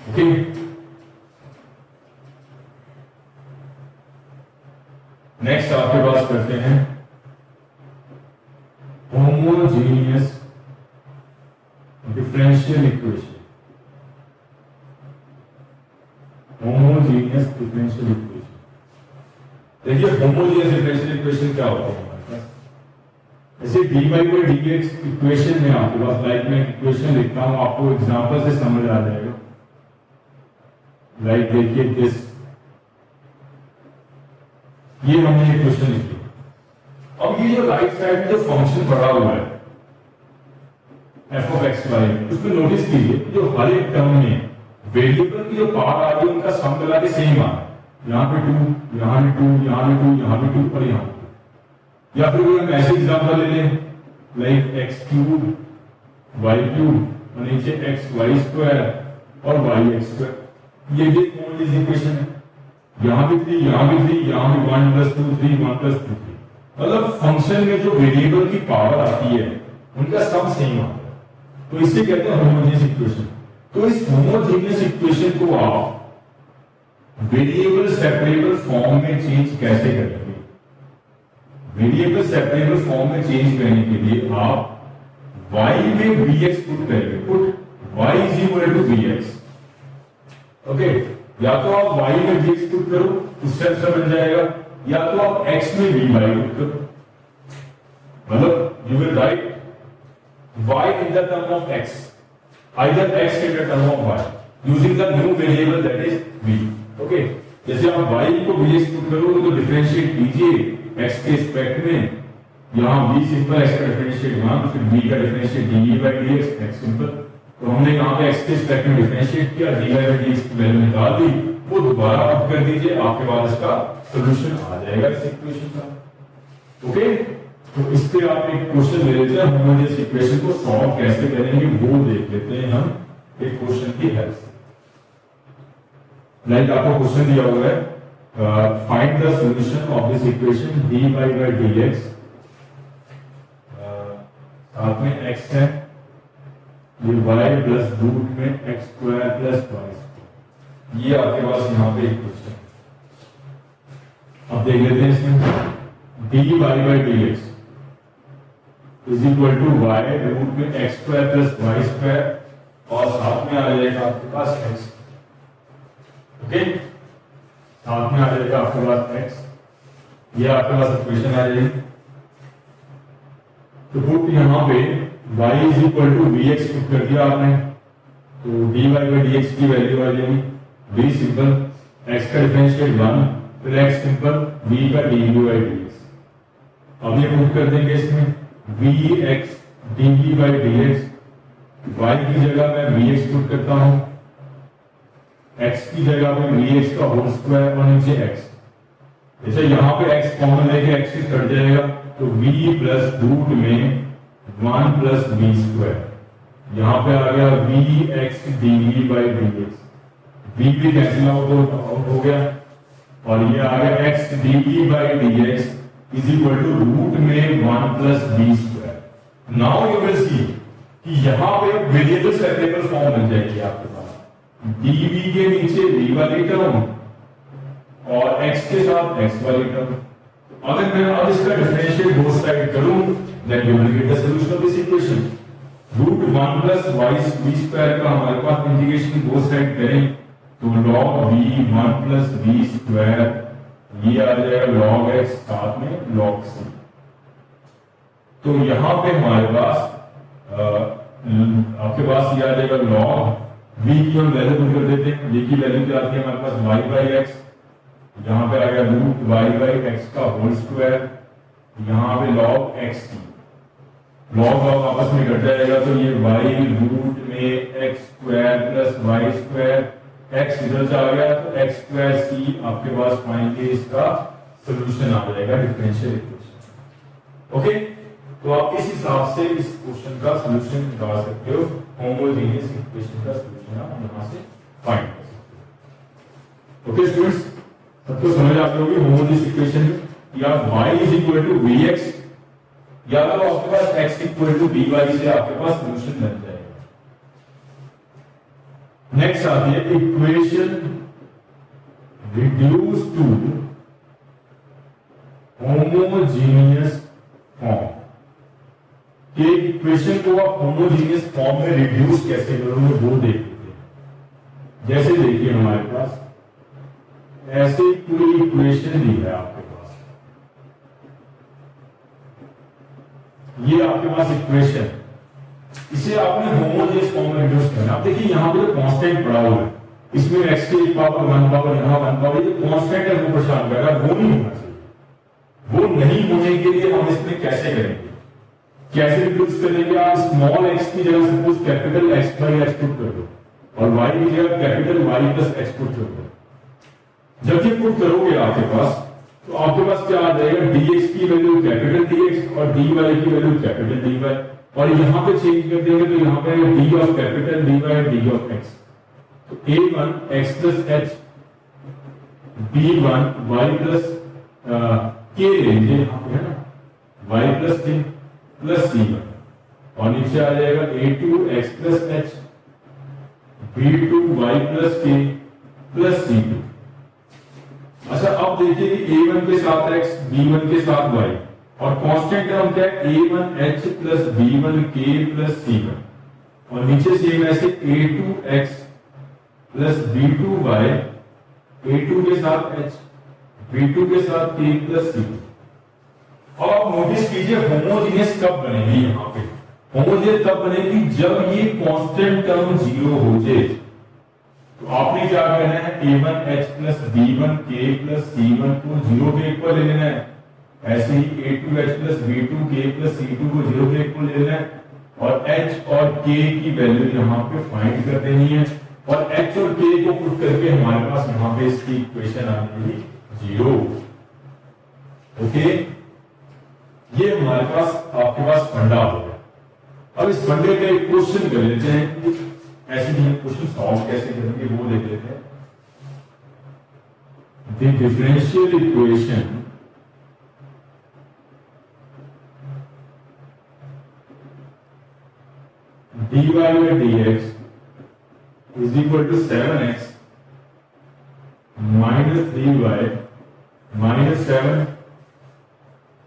ओके, नेक्स्ट आपके पास करते हैं homogeneous differential equation. Homogeneous differential equation, देखिए होमोजेनियस डिफरेंशियल इक्वेशन क्या होता है हमारे पास, जैसे dy by dx इक्वेशन में आपके पास, लाइक मैं इक्वेशन लिखता हूं आपको एग्जांपल से समझ आ जाएगा। लाइक देखिए दिस, ये हमने इक्वेशन लिखी। अब ये जो राइट साइड जो फंक्शन पड़ा हुआ है f of x y, उसमें नोटिस कीजिए जो हर एक टर्म में वेरिएबल की जो पावर आ रही है उनका सम मिला के सेम आ रहा है, यहाँ पे 2, यहाँ भी 2, यहाँ भी 2, यहाँ भी 2 और यहाँ पे। या फिर हम ऐसे एग्जांपल ले लें like x cube y cube और नीचे x y स्क्वायर और y x स्क्वायर, ये भी होमोजेनियस इक्वेशन है। यहाँ भी 3, यहाँ भी 3, यहाँ भी 1 प्लस 2 3, 1 प्लस 2 3, मतलब फंक्शन में जो वेरिएबल की पावर आती है उनका सम सेम आता है, तो इसे कहते हैं होमोजेनियस इक्वेशन। तो इस होमोजेनियस इक्वेशन को आप वेरिएबल सेपरेबल फॉर्म में चेंज कैसे करेंगे? वेरिएबल सेपरेबल फॉर्म में चेंज करने के लिए आप y में vx पुट करेंगे, put y is equal to vx। Okay, या तो आप y में vx पुट करो, उस तरह से बन जाएगा, या तो आप x में vy पुट करो, मतलब you will write y in the term of x, either x in the term of y using the new variable that is v। Okay, जैसे आप y को vx पुट करोगे तो डिफरेंशिएट कीजिए x के रिस्पेक्ट में, यहाँ v सिंपल x का डिफरेंशिएट यहाँ, फिर v का differentiate dy by dx x simple. तो हमने यहाँ पे x के रिस्पेक्ट में डिफरेंशिएट किया, dy by dx की वैल्यू निकाल दी, वो दोबारा पुट कर दीजिए, आपके पास इसका सॉल्यूशन आ जाएगा इस इक्वेशन का। ओके, तो इस पे आप एक क्वेश्चन ले लेते हैं, होमोजेनियस इक्वेशन को सॉल्व कैसे करेंगे वो देख लेते हैं हम एक क्वेश्चन की हेल्प से। लाइक आपको क्वेश्चन दिया हुआ है find the solution of this equation dy by dx, साथ में x है, ये y प्लस रूट में x स्क्वायर प्लस y, ये आपके पास यहाँ पे इक्वेशन। अब देख लेते हैं इसमें dy by dx is equal to y root में x square plus y square और साथ में आ जाएगा आपके पास x। ओके, साथ में आ जाएगा आपके पास x, ये आपके पास इक्वेशन आ जाएगी। तो पुट यहाँ पे y is equal to vx put कर दिया आपने, तो dy by dx की वैल्यू आ जाएगी v सिंपल x का डिफरेंशियल 1 फिर x सिंपल v का du by dx। अब ये पुट कर देंगे इसमें vx dv by dx, y की जगह मैं vx पुट करता हूं, x की जगह पे vx का होल स्क्वायर और नीचे x। जैसे यहाँ पे x कॉमन लेके x से कट जाएगा तो v प्लस रूट में 1 प्लस v स्क्वायर, यहाँ पे आ गया vx dv by dx, v भी कैंसिल आउट हो गया और ये आ गया x dv by dx is equal to root में 1 plus v square. Now you will see कि यहाँ पे वेरिएबल सेपरेबल फॉर्म बन जाएगी आपके पास, dv के नीचे v वाली टर्म और x के साथ x वाली टर्म। अगर मैं अब इसका डिफरेंशियल बोथ साइड करूं then you will get the solution of this equation. Root 1 plus y v square का हमारे पास इंटीग्रेशन बोथ साइड करें तो log v 1 plus v square, ये आ जाएगा log x साथ में log c। तो यहां पे हमारे पास आपके पास ये आ जाएगा log v की हम वैल्यू पुट कर देते हैं, v की वैल्यू क्या आती है हमारे पास y बाई x, यहाँ पे आ गया रूट y बाई x का होल स्क्वायर, यहाँ पे log x की log आपस में कट जाएगा तो ये y रूट में x square plus y square, x इधर से आ गया तो x स्क्वायर c आपके पास फाइनली इसका सॉल्यूशन आ जाएगा डिफरेंशियल इक्वेशन। ओके, तो आप इस हिसाब से इस क्वेश्चन का सॉल्यूशन निकाल सकते हो, होमोजेनियस इक्वेशन का सॉल्यूशन आप यहां से फाइंड कर सकते हो। ओके स्टूडेंट्स, सबको समझ आ गई होमोजेनियस इक्वेशन या y is equal to vx या तो आपके पास x इक्वल टू dy से आपके पास सॉल्यूशन बन जाएगा। नेक्स्ट आती है equation reduce to homogeneous form. कि इक्वेशन को आप होमोजेनियस फॉर्म में रिड्यूस कैसे करोगे वो देख लेते हैं। जैसे देखिए हमारे पास ऐसे कोई इक्वेशन दी है आपके पास, ये आपके पास इक्वेशन, इसे आपने होमोजेनियस फॉर्म में रिड्यूस करना। अब देखिए यहाँ पे जो कांस्टेंट पड़ा हुआ है, इसमें x की पावर 1 पावर यहाँ 1 पावर, ये कांस्टेंट है वो परेशान कर रहा है, वो नहीं होना चाहिए। वो नहीं होने के लिए हम इसमें कैसे करेंगे, कैसे रिड्यूस करेंगे? आप स्मॉल x की जगह suppose capital x by x put कर दो और y की जगह capital y plus x put कर दो। जब ये पुट करोगे आपके पास तो आपके पास क्या आ जाएगा, dx की वैल्यू कैपिटल dx और dy की वैल्यू कैपिटल dy, और यहां पे चेंज कर देंगे तो यहां पे d of capital dy dy of x। तो a1 x plus h, b1 y plus k ले लीजिए यहां पे, है ना, y plus k plus c1 और नीचे आ जाएगा a2 x plus h, b2 y plus k plus c2। अच्छा अब देखिए कि a1 के साथ x, b1 के साथ y और कांस्टेंट टर्म क्या है, a1h plus b1k plus c1 और नीचे सेम ऐसे a2x प्लस b2y, a2 के साथ h, b2 के साथ k प्लस c2। अब आप नोटिस कीजिए होमोजेनियस कब बनेगी, यहाँ पे होमोजेनियस तब बनेगी जब ये कांस्टेंट टर्म 0 हो जाए। तो आपने क्या कहना है, a1h plus b1k plus c1 को 0 के इक्वल ले लेना है, ऐसे ही a2h plus b2k plus c2 को 0 के इक्वल ले लेना है और h और k की वैल्यू यहाँ पे फाइंड कर देनी है और h और k को पुट करके हमारे पास यहाँ पे इसकी इक्वेशन आ जाएगी 0। ओके, ये हमारे पास आपके पास फंडा हो गया। अब इस फंडे का एक क्वेश्चन कर लेते हैं, ऐसे ही क्वेश्चन सॉल्व कैसे करेंगे वो देख लेते हैं। the differential equation dy by dx is equal to 7x minus 3y minus 7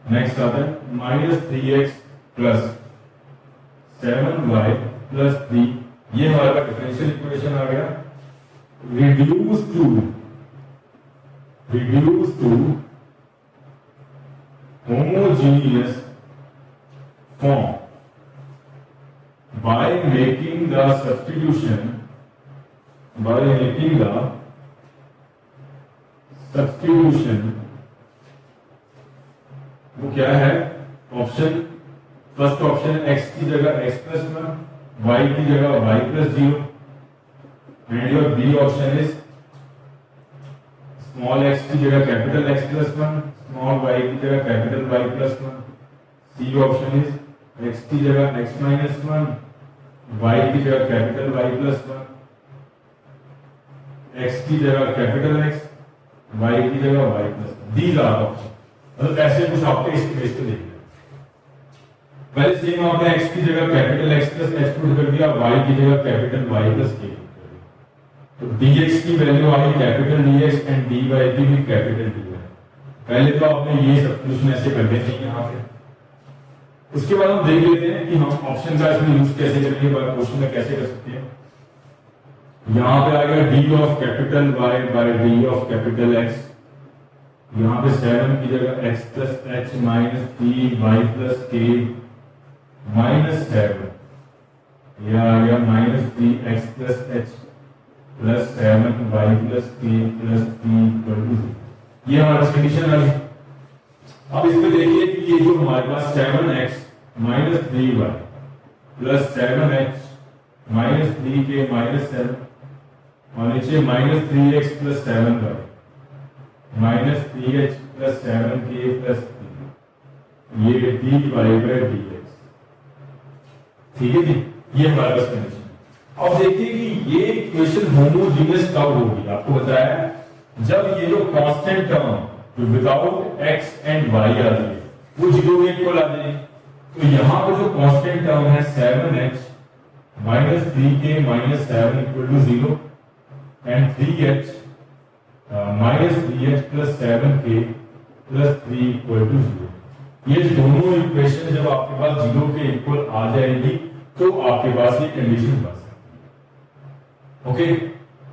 next आता है minus 3x plus 7y plus 3 ये हमारा डिफरेंशियल इक्वेशन आ गया reduce to homogeneous form by making the substitution वो क्या है ऑप्शन फर्स्ट ऑप्शन x की जगह x प्लस 1 y की जगह y plus 0 and your B option is small x की जगह capital x plus 1 small y की जगह capital y plus 1 C option is x की जगह x माइनस 1 y की जगह कैपिटल y प्लस 1 x की जगह कैपिटल x y की जगह y plus 1 these are option मतलब ऐसे कुछ आपके इसके बेस पे देखना पहले सेम आपने x की जगह capital x plus h put कर दिया y की जगह कैपिटल y प्लस k तो dx की वैल्यू आ गई कैपिटल dx एंड dy की भी कैपिटल dy पहले तो आपने ये सब्स्टिट्यूशन ऐसे कर देते हैं यहाँ पे उसके बाद हम देख लेते हैं कि हम ऑप्शन का इसमें यूज कैसे करेंगे क्वेश्चन में कैसे कर सकते हैं यहाँ पे आ गया d of capital y by d of capital x यहाँ पे 7 की जगह x plus h minus 3y plus k minus 7 यह आ गया minus 3x plus h plus 7y plus k plus 3 equal to 0 ये हमारा कंडीशन है। अब इसमें देखिए कि ये जो हमारे पास 7x minus 3y plus 7h minus 3k minus 7 और नीचे minus 3x plus 7y minus 3h plus 7k plus 3 ये dy बाय dx ठीक है जी ये हमारे पास कंडीशन। अब देखिए कि ये इक्वेशन होमोजीनियस कब होगी आपको बताया जब ये जो कांस्टेंट टर्म जो विदाउट x एंड y आ रही है वो 0 के इक्वल आ जाएगी तो यहाँ पर जो कांस्टेंट टर्म है 7h minus 3k minus 7 equal to 0 and 3h minus 3h plus 7k plus 3 equal to 0 ये दोनों इक्वेशन जब आपके पास 0 के इक्वल आ जाएगी तो आपके पास ये कंडीशन बन सकती है। ओके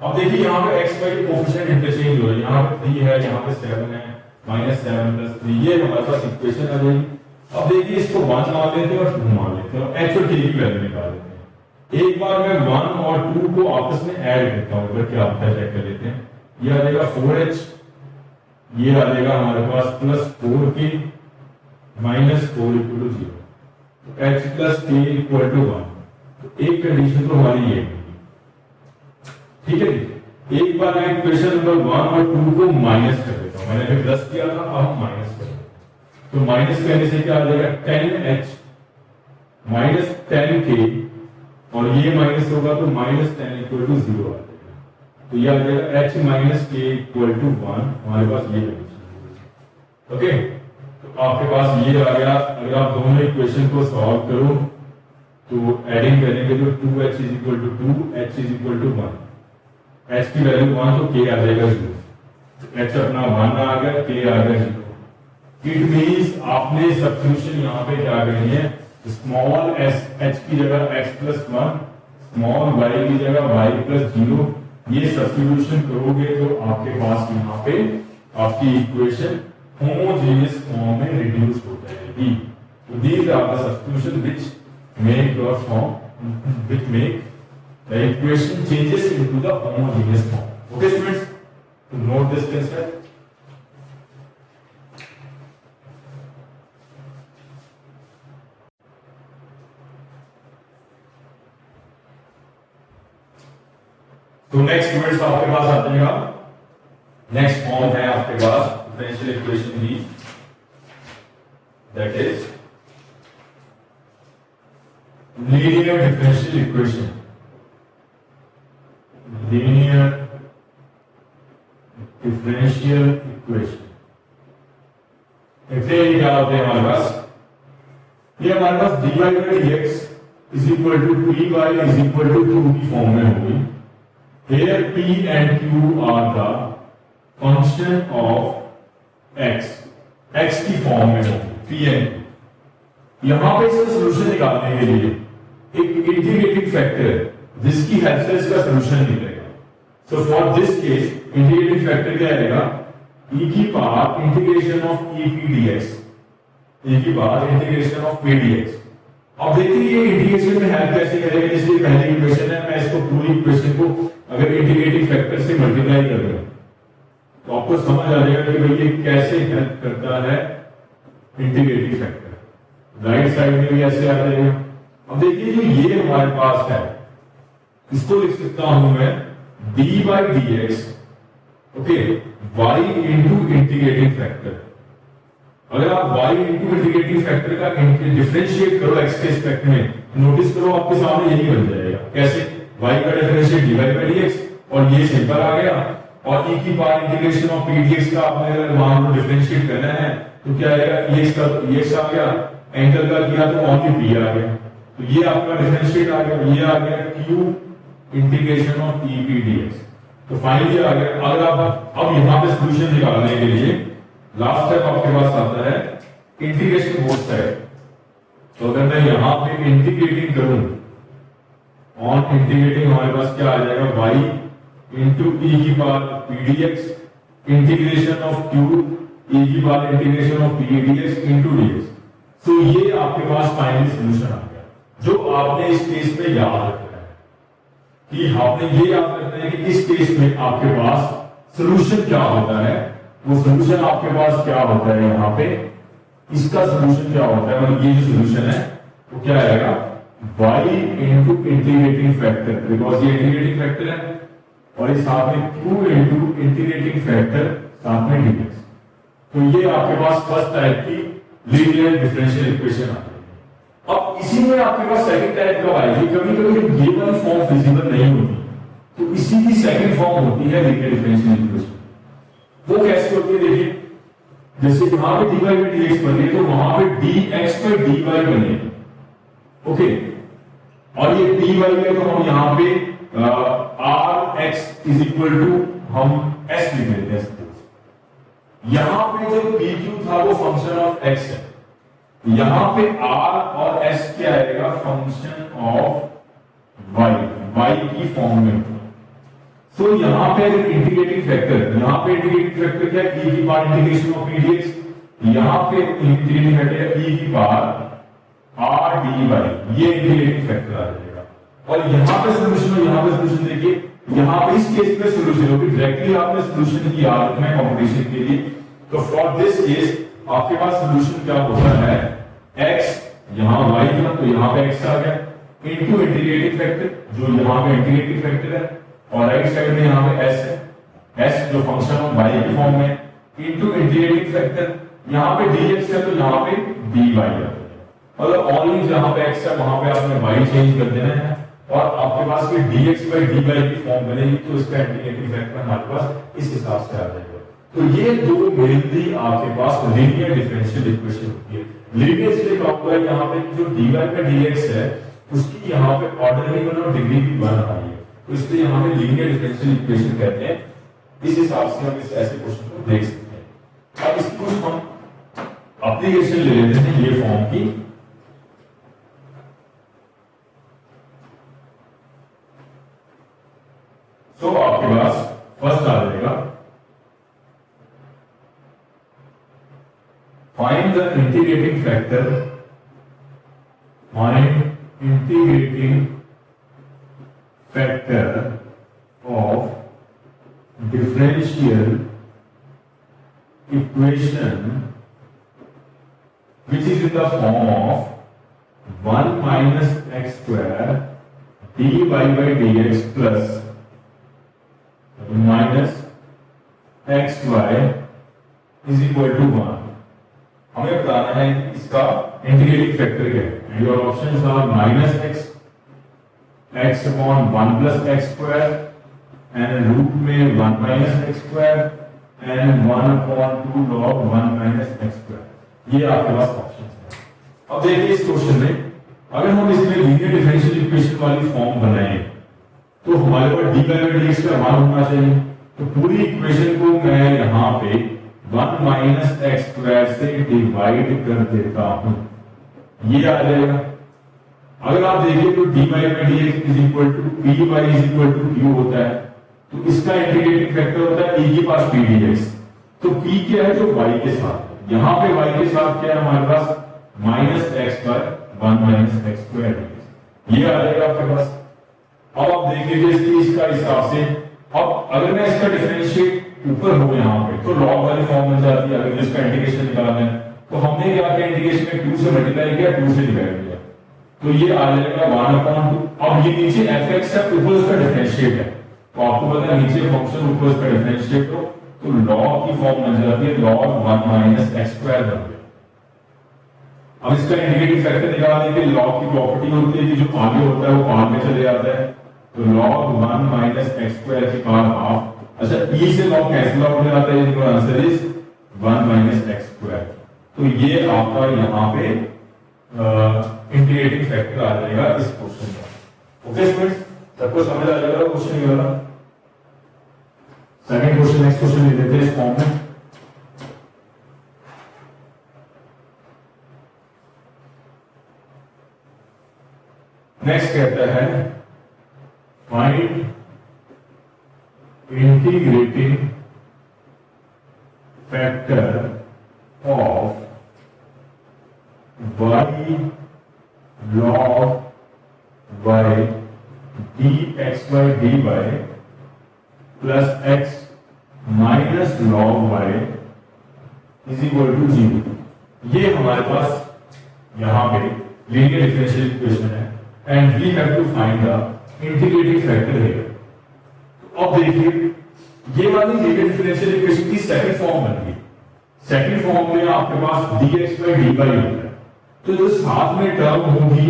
अब देखिए यहाँ पे x y के कोफिशिएंट इंटरचेंज हो रहे हैं यहाँ पे 3 है यहाँ पे 7 है माइनस 7 प्लस 3 ये हमारे पास इक्वेशन आ जाएगी। अब देखिए इसको 1 मान लेते हैं और 2 मान लेते हैं और h और k की वैल्यू निकाल लेते हैं। एक बार मैं 1 और 2 को आपस में ऐड करता हूँ अगर क्या होता है चेक कर लेते हैं ये आ जाएगा 4h ये आ जाएगा हमारे पास plus 4k minus 4 equal to 0 तो h plus k equal to 1 तो एक कंडीशन तो हमारी ये ठीक है एक बार मैं इक्वेशन नंबर 1 और 2 को माइनस कर देता हूं मैंने अभी प्लस किया था अब हम माइनस करेंगे तो माइनस करने से क्या आ जाएगा 10h माइनस 10k और ये माइनस होगा तो माइनस 10 इक्वल टू 0 आ जाएगा तो ये आ जाएगा h minus k equal to 1 हमारे पास ये कंडीशन ओके तो आपके पास ये आ गया अगर आप दोनों इक्वेशन को सॉल्व करो तो एडिंग करेंगे तो 2h is equal to 2 h is equal to 1 h की वैल्यू 1 तो k आ जाएगा 0 h अपना 1 आ गया k आ गया 0 इट मींस आपने सब्स्टिट्यूशन यहां पे क्या करनी है स्मॉल s h की जगह x प्लस 1 स्मॉल y की जगह y प्लस 0 ये सब्स्टिट्यूशन करोगे तो आपके पास यहाँ पे आपकी इक्वेशन होमोजेनियस फॉर्म में रिड्यूस हो जाएगी। तो these are the substitution which make your form which make the equation changes into the homogeneous form. Okay students तो नोट दिस कंसेप्ट। तो नेक्स्ट स्टूडेंट्स आपके पास आ जाएगा नेक्स्ट फॉर्म है आपके पास डिफरेंशियल इक्वेशन की that is linear differential equation linear differential हमारे पास dy by dx is equal to py is equal to q की फॉर्म में होगी। Here p and q are the function of x, x की फॉर्म में होगी p and q। यहां पे इसका सॉल्यूशन निकालने के लिए एक इंटीग्रेटिंग फैक्टर जिसकी हेल्प से इसका सॉल्यूशन निकलेगा। So for this case integrating factor क्या आएगा, e की power integration of e p dx, e की power integration of p dx। अब देखिए ये इंटीग्रेशन में हेल्प कैसे करेगा, जैसे पहली इक्वेशन है, मैं इसको पूरी इक्वेशन को अगर इंटीग्रेटिंग फैक्टर से मल्टीप्लाई कर दूं तो आपको समझ आ जाएगा कि भाई ये कैसे हेल्प करता है इंटीग्रेटिंग फैक्टर। राइट साइड में भी ऐसे आ जाएगा। अब देखिए जो ये हमारे पास है इसको लिख सकता हूं मैं d by dx, okay, y into integrating factor. अगर आप y इंटू इंटीग्रेटिंग फैक्टर का डिफरेंशिएट करो x के रिस्पेक्ट में, नोटिस करो आपके सामने यही बन जाएगा। कैसे, y का डिफरेंशिएट dy by dx, और ये सिंपल आ गया, और e की power integration of p dx का आपने अगर मान लो डिफरेंशिएट करना है तो क्या आएगा, x आ गया, एंगल का किया तो ओनली p आ गया, तो ये आपका डिफरेंशिएट आ गया, ये आ गया q integration of e p dx। तो फाइनली आ गया। अगर आप अब यहां पे सॉल्यूशन निकालने के लिए लास्ट स्टेप आपके पास आता है इंटीग्रेशन बोथ साइड। तो अगर मैं यहां पे इंटीग्रेटिंग करूं, ऑन इंटीग्रेटिंग हमारे पास क्या आ जाएगा, y इंटू e की power p dx integration of q e की power integration of p dx into dx। तो ये आपके पास फाइनली सॉल्यूशन आ गया। जो आपने इस केस में याद रखना है कि आपने ये याद रखना है कि इस केस में आपके पास सॉल्यूशन क्या होता है, वो सॉल्यूशन आपके पास क्या होता है, यहाँ पे इसका सॉल्यूशन क्या होता है, मतलब ये जो सॉल्यूशन है वो क्या आएगा, y into integrating factor, because ये इंटीग्रेटिंग फैक्टर है, और इस साथ में q इंटू इंटीग्रेटिंग फैक्टर साथ में dx। तो ये आपके पास फर्स्ट टाइप की लीनियर डिफरेंशियल इक्वेशन आ गई। अब इसी में आपके पास सेकंड टाइप कब आएगी, कभी कभी ये वाली फॉर्म फिजिबल नहीं होती, तो इसी की सेकंड फॉर्म होती है लीनियर डिफरेंशियल इक्वेशन। वो कैसे होती है, देखिए जैसे यहां पे dy by dx बने तो वहां पे dx पे dy बनेगी, ओके, और ये dy है तो हम यहां पे rx इज इक्वल टू हम s लिख लेते हैं। यहां पे जो pq था वो फंक्शन ऑफ x है, यहां पे r और s क्या आएगा, फंक्शन ऑफ y की फॉर्म में। तो यहां पे इंटीग्रेटिंग फैक्टर, यहां पे इंटीग्रेटिंग फैक्टर क्या है, e की power integration of p dx, यहां पे इंटीग्रेटिंग फैक्टर है e की पावर r dy, ये इंटीग्रेटिंग फैक्टर आ जाएगा। और यहां पे सॉल्यूशन, यहां पे सॉल्यूशन देखिए, यहां पे इस केस में सॉल्यूशन होगी, डायरेक्टली आपने सॉल्यूशन किया में कंपटीशन के लिए, तो फॉर दिस केस आपके पास सॉल्यूशन क्या होता है, x यहां y था तो यहां पे x आ गया, इनटू इंटीग्रेटिंग फैक्टर जो यहां पे इंटीग्रेटिंग फैक्टर है, और राइट साइड में यहां पे s है, s जो फंक्शन ऑफ y की फॉर्म में, इनटू इंटीग्रेटिंग फैक्टर, यहां पे dx है तो यहां पे dy है। मतलब ओनली जहां पे x है वहां पे आपने y चेंज कर देना है, और आपके पास भी dx by dy की फॉर्म बनेगी, तो इसका इंटीग्रेटिंग फैक्टर हमारे पास इस हिसाब से आ जाएगा। तो ये दो मेनली आपके पास लीनियर डिफरेंशियल इक्वेशन होती है। लीनियर इसलिए कहा हुआ है, यहाँ पे जो dy by dx है उसकी यहाँ पे ऑर्डर ही 1 और डिग्री भी 1 आ रही है, तो इसलिए यहाँ पे लीनियर डिफरेंशियल इक्वेशन कहते हैं। इस हिसाब से हम इस ऐसे क्वेश्चन को देख सकते हैं। अब इसकी कुछ हम एप्लीकेशन ले लेते हैं ये फॉर्म की। तो आपके पास फर्स्ट आ जाएगा, find the integrating factor, find integrating factor of differential equation which is in the form of 1 minus x square dy by dx plus minus xy is equal to 1। हमें बताना है इसका इंटीग्रेटिंग फैक्टर क्या है। Your options are minus x, x upon 1 plus x square, and root में 1 माइनस एक्स स्क्वायर, एंड 1 अपॉन 2 लॉग 1 माइनस एक्स स्क्वायर। ये आपके पास ऑप्शंस हैं। अब देखिए इस क्वेश्चन में अगर हम इसमें लीनियर डिफरेंशियल इक्वेशन वाली फॉर्म बनाएं तो हमारे पास डी बाई डी एक्स का मान होना चाहिए। तो पूरी इक्वेशन को मैं यहाँ पे 1 माइनस एक्स स्क्वायर से डिवाइड कर देता हूं, ये आ जाएगा। अगर आप देखिए तो d by d x is equal to p y is equal to q होता है, तो इसका इंटीग्रेटिंग फैक्टर होता है e के पास पी डी एक्स। तो p क्या है जो y के साथ, यहाँ पे y के साथ क्या है हमारे पास माइनस एक्स पर 1 माइनस एक्स स्क्वायर, ये आ जाएगा आपके पास। अब आप देख लीजिए इसका हिसाब से, अब अगर मैं इसका डिफरेंशिएट ऊपर हो यहाँ पे तो लॉग वाली फॉर्म बन जाती है। अगर इसका इंटीग्रेशन निकालना है तो हमने क्या किया, इंटीग्रेशन में 2 से मल्टीप्लाई किया, 2 से डिवाइड किया, तो ये आ जाएगा 1/2। अब ये नीचे fx है, ऊपर उसका डिफरेंशिएट है, तो आपको पता है नीचे फंक्शन ऊपर उसका डिफरेंशिएट हो तो लॉग की फॉर्म बन जाती है log 1 माइनस एक्स स्क्वायर बन गया। अब इसका इंटीग्रेटिंग फैक्टर निकालने के लॉग की प्रॉपर्टी होती है कि जो आगे होता है वो पार में चले जाता है, तो log 1 माइनस एक्स स्क्वायर की पावर हाफ। अच्छा e से log कैंसिल आउट हो जाता है, इसका answer is 1 minus x square. तो ये आपका यहाँ पे इंटीग्रेटिंग फैक्टर आ जाएगा इस क्वेश्चन में। ओके स्टूडेंट्स, सबको समझ आ जाएगा क्वेश्चन ये वाला। सेकंड क्वेश्चन, नेक्स्ट क्वेश्चन ले लेते हैं इस फॉर्म में। नेक्स्ट कहता है find integrating factor of y log y dx by dy plus x minus log y is equal to 0। ये हमारे पास यहाँ पे लीनियर डिफरेंशियल इक्वेशन है and we have to find the integrating factor here. तो अब देखिए ये वाली लीनियर डिफरेंशियल इक्वेशन की सेकंड फॉर्म बन गई। सेकंड फॉर्म में आपके पास dx by dy होता है, तो जो साथ में टर्म होगी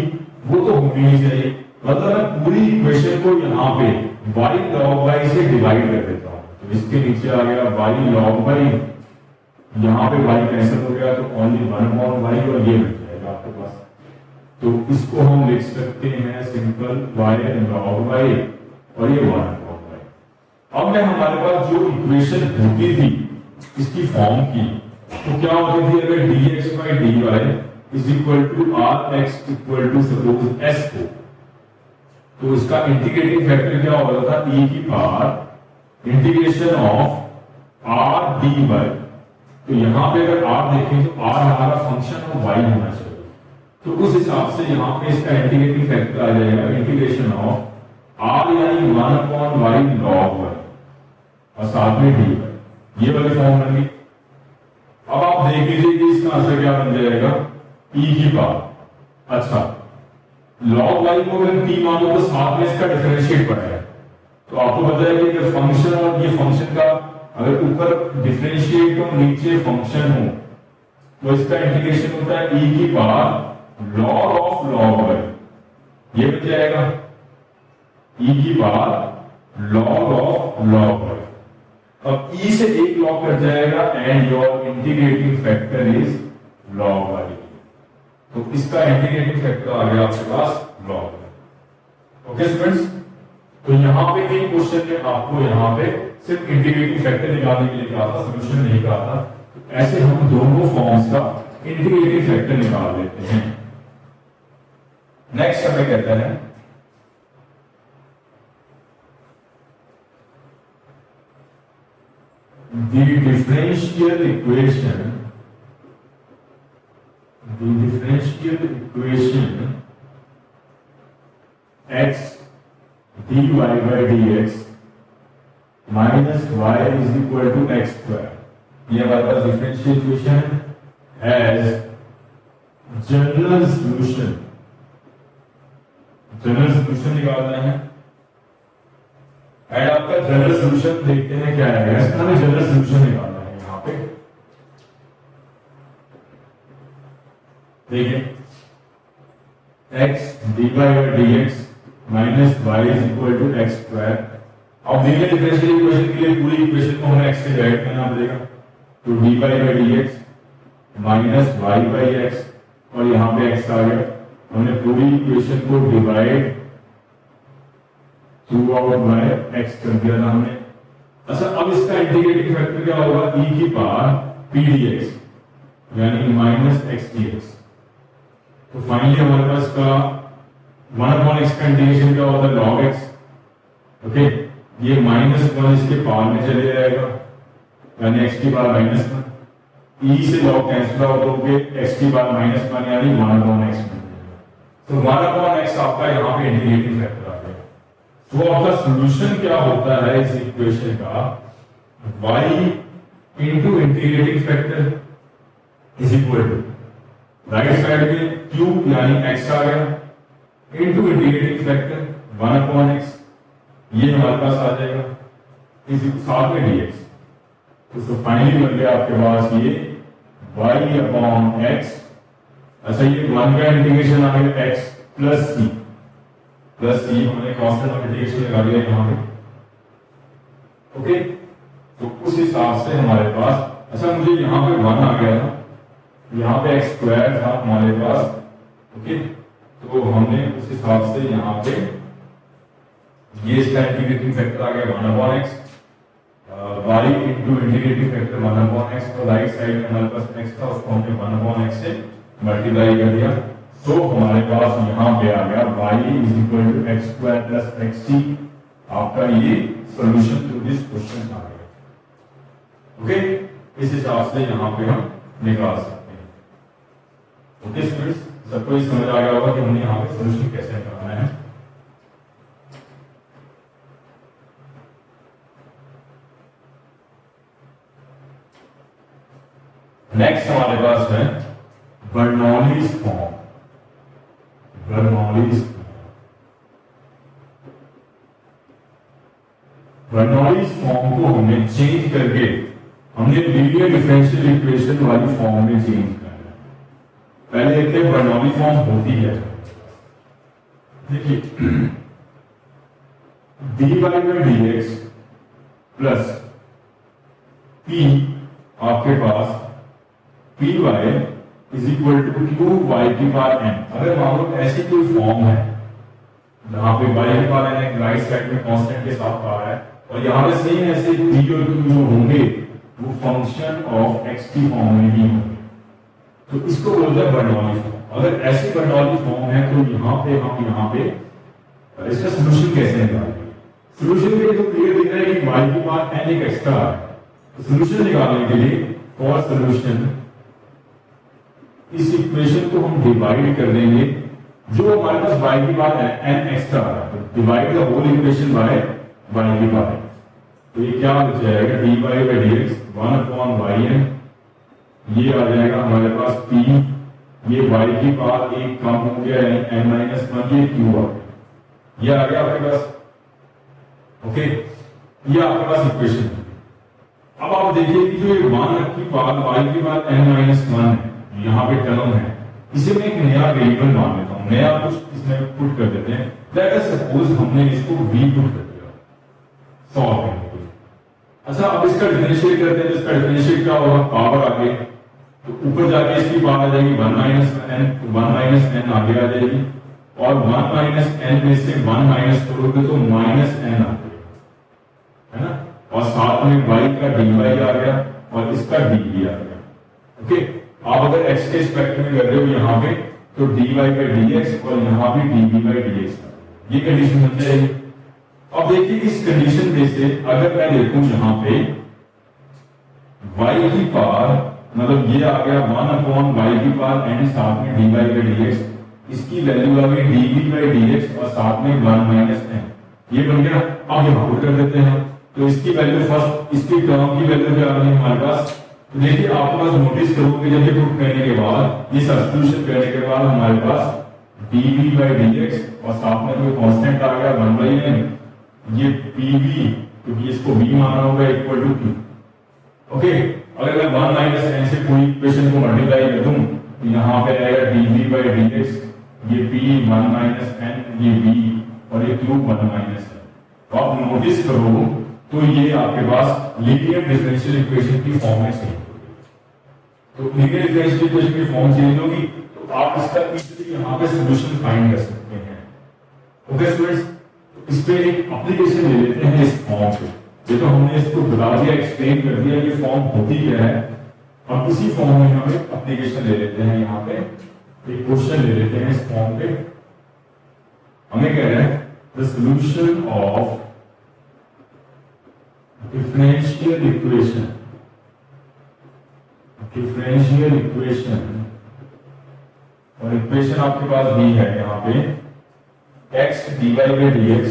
वो तो होनी ही चाहिए। मतलब मैं पूरी इक्वेशन को यहाँ पे y log y से डिवाइड कर देता हूँ, तो इसके नीचे आ गया y log y, यहाँ पे y कैंसिल हो गया तो ओनली 1/y और ये बच जाएगा आपके पास। तो इसको हम लिख सकते हैं सिंपल y log y और ये 1/y। अब मैं हमारे पास जो इक्वेशन होती थी इसकी फॉर्म की, तो क्या होती थी, अगर dx by dy is equal to rx equal to suppose s को, तो इसका इंटीग्रेटिंग फैक्टर क्या हो रहा था, e की power integration of r dy। तो यहाँ पे अगर r देखें तो r हमारा फंक्शन और y होना चाहिए, तो उस हिसाब से यहाँ पे इसका इंटीग्रेटिंग फैक्टर आ जाएगा इंटीग्रेशन ऑफ r यानी 1/y log y और साथ में dy, ये वाली फॉर्म बन गई। अब आप देख लीजिए कि इसका आंसर क्या बन जाएगा, e की पावर। अच्छा, log y को अगर p मानो तो साथ में इसका डिफरेंशिएट पड़ा है, तो आपको पता है कि अगर फंक्शन और ये फंक्शन का अगर ऊपर डिफरेंशिएट हो नीचे फंक्शन हो तो इसका इंटीग्रेशन होता है e की power log of log y, ये बन जाएगा e की power log of log y। अब e से एक log कट जाएगा and your integrating factor is log y, तो इसका इंटीग्रेटिंग फैक्टर आ गया आपके पास log y। ओके स्टूडेंट्स, तो यहाँ पे एक क्वेश्चन में आपको यहाँ पे सिर्फ इंटीग्रेटिंग फैक्टर निकालने के लिए कहा था, सोल्यूशन नहीं कहा था। तो ऐसे हम दोनों फॉर्म्स का इंटीग्रेटिंग फैक्टर निकाल लेते हैं। नेक्स्ट हमें कहता है the differential equation x dy by dx minus y is equal to x square, ये हमारे पास differential equation has general solution निकालना है एंड आपका जनरल सॉल्यूशन देखते हैं क्या है। हमें जनरल सॉल्यूशन निकालना है यहाँ पे, देखिए x dy by dx minus y is equal to x square। अब लीनियर डिफरेंशियल इक्वेशन के लिए पूरी इक्वेशन को हमें x से डिवाइड करना पड़ेगा, तो dy by dx minus y by x और यहाँ पे x आ गया। हमने पूरी इक्वेशन को divide through out by x कर दिया था हमने। अच्छा, अब इसका इंटीग्रेटिंग फैक्टर क्या होगा, e की पावर p dx यानी माइनस x dx। तो फाइनली हमारे पास का 1/x का इंटीग्रेशन क्या होता है, log x। ओके, ये -1 इसके पावर में चले जाएगा यानी x की पावर -1, e से log कैंसिल आउट होके x की पावर -1 यानी 1/x। तो 1/x आपका यहाँ पे इंटीग्रेटिंग फैक्टर आ गया। तो आपका सॉल्यूशन क्या होता है इस इक्वेशन का, y into integrating factor is equal to right side में q यानी x आ गया इंटू इंटीग्रेटिंग फैक्टर 1/x, ये हमारे पास आ जाएगा इस साथ में dx। तो फाइनली बन गया आपके पास ये y/x। अच्छा, ये 1 का इंटीग्रेशन आ गया x प्लस c हमने कांस्टेंट ऑफ इंटीग्रेशन लगा दिया यहाँ पे। ओके, तो उस हिसाब से हमारे पास, अच्छा मुझे यहाँ पे 1 आ गया था, यहाँ पे x स्क्वायर था हमारे पास। ओके, तो हमने उस हिसाब से यहाँ पे ये इसका इंटीग्रेटिंग फैक्टर आ गया 1/x, y into integrating factor 1/x, और राइट साइड में हमारे पास x था उसको हमने 1/x से मल्टीप्लाई कर दिया। तो हमारे पास यहाँ पे आ गया y is equal to x square plus xc। आपका ये सॉल्यूशन टू दिस क्वेश्चन आ गया। ओके, इस हिसाब से यहाँ पे हम निकाल सकते हैं। ओके स्टूडेंट्स, सबको ये समझ आ गया होगा कि हमने यहाँ पे सॉल्यूशन कैसे निकालना है। नेक्स्ट हमारे पास है बर्नौलीज फॉर्म। बर्नौलीज फॉर्म को हमने चेंज करके हमने लीनियर डिफरेंशियल इक्वेशन वाली फॉर्म में चेंज करना है। पहले देखते हैं बर्नौली फॉर्म होती है। देखिए dy by dx plus p आपके पास py is equal to q y की पावर n। अगर मान लो ऐसी कोई फॉर्म है जहां पे y की पावर n एक राइट साइड में कांस्टेंट के साथ आ रहा है और यहाँ पे सेम ऐसे p और q जो होंगे वो फंक्शन ऑफ x की फॉर्म में ही होंगे, तो इसको बोलते हैं बर्नौली फॉर्म। अगर ऐसी बर्नौली फॉर्म है तो यहाँ पे हम यहाँ पे इसका सॉल्यूशन कैसे निकालेंगे। सॉल्यूशन के लिए तो क्लियर दिख रहा है कि y की पावर n एक एक्स्ट्रा है। तो सॉल्यूशन निकालने के लिए फॉर सॉल्यूशन इस इक्वेशन को हम डिवाइड कर देंगे, जो हमारे पास y की पावर n एक्स्ट्रा है, तो divide the whole equation by y की पावर। तो ये क्या हो जाएगा, dy by dx 1/yn, ये आ जाएगा हमारे पास p, ये y की पावर एक कम हो गया यानी n-1, ये q आ गया, ये आ गया आपके पास। ओके, ये आपके पास इक्वेशन है। अब आप देखिए कि जो ये 1 की पावर y की पावर n-1 है, यहाँ पे टर्म है, इसे मैं एक नया वेरिएबल मान लेता हूँ, नया कुछ इसमें पुट कर देते हैं। लेट अस सपोज हमने इसको v पुट कर दिया सॉल्व करने के लिए। अच्छा, अब इसका डिफरेंशिएट करते हैं, तो इसका डिफरेंशिएट क्या होगा, पावर आगे, तो ऊपर जाके इसकी पावर आ जाएगी 1 - n आगे आ जाएगी, और 1 - n में से 1 माइनस करोगे तो -n आ जाएगा, है ना। और साथ में y का dy आ गया और इसका dv आ गया। ओके, आप अगर x के रिस्पेक्ट में कर रहे हो यहाँ पे तो dy by dx और यहाँ भी dv by dx, ये कंडीशन बन जाएगी। अब देखिए इस कंडीशन में से अगर मैं देखूं यहाँ पे y की पावर, मतलब ये आ गया 1/y की पावर n साथ में dy by dx, इसकी वैल्यू आ गई dv by dx और साथ में 1 - n, ये बन गया। अब यहाँ पुट कर देते हैं, तो इसकी वैल्यू फर्स्ट, इसकी टर्म की वैल्यू क्या आ गई हमारे पास। तो देखिए आपके पास नोटिस करोगे जब ये पुट करने के बाद, ये सब्स्टिट्यूशन करने के बाद हमारे पास dv by dx और साथ में कोई कांस्टेंट आ गया 1/n, ये pv क्योंकि इसको v माना होगा इक्वल टू q। ओके, अगर मैं 1 - n से कोई इक्वेशन को मल्टीप्लाई कर दूं तो यहाँ पे आएगा dv by dx, ये p 1 - n, ये v और ये q 1 - n। तो आप नोटिस करो तो ये आपके पास लीनियर डिफरेंशियल इक्वेशन की फॉर्म में चेंज होगी। तो लीनियर डिफरेंशियल इक्वेशन की फॉर्म चेंज होगी तो आप इसका इजीली यहाँ पे सॉल्यूशन फाइंड कर सकते हैं। ओके स्टूडेंट्स, इस पे एक एप्लीकेशन ले लेते हैं इस फॉर्म पे। ये तो हमने इसको बता दिया, एक्सप्लेन कर दिया ये फॉर्म होती क्या है। अब इसी फॉर्म में हम एक एप्लीकेशन ले लेते हैं, यहाँ पे एक क्वेश्चन ले लेते हैं इस फॉर्म पे। हमें कह रहे हैं the solution of differential equation, differential equation, और इक्वेशन आपके पास दी है यहाँ पे x dy by dx,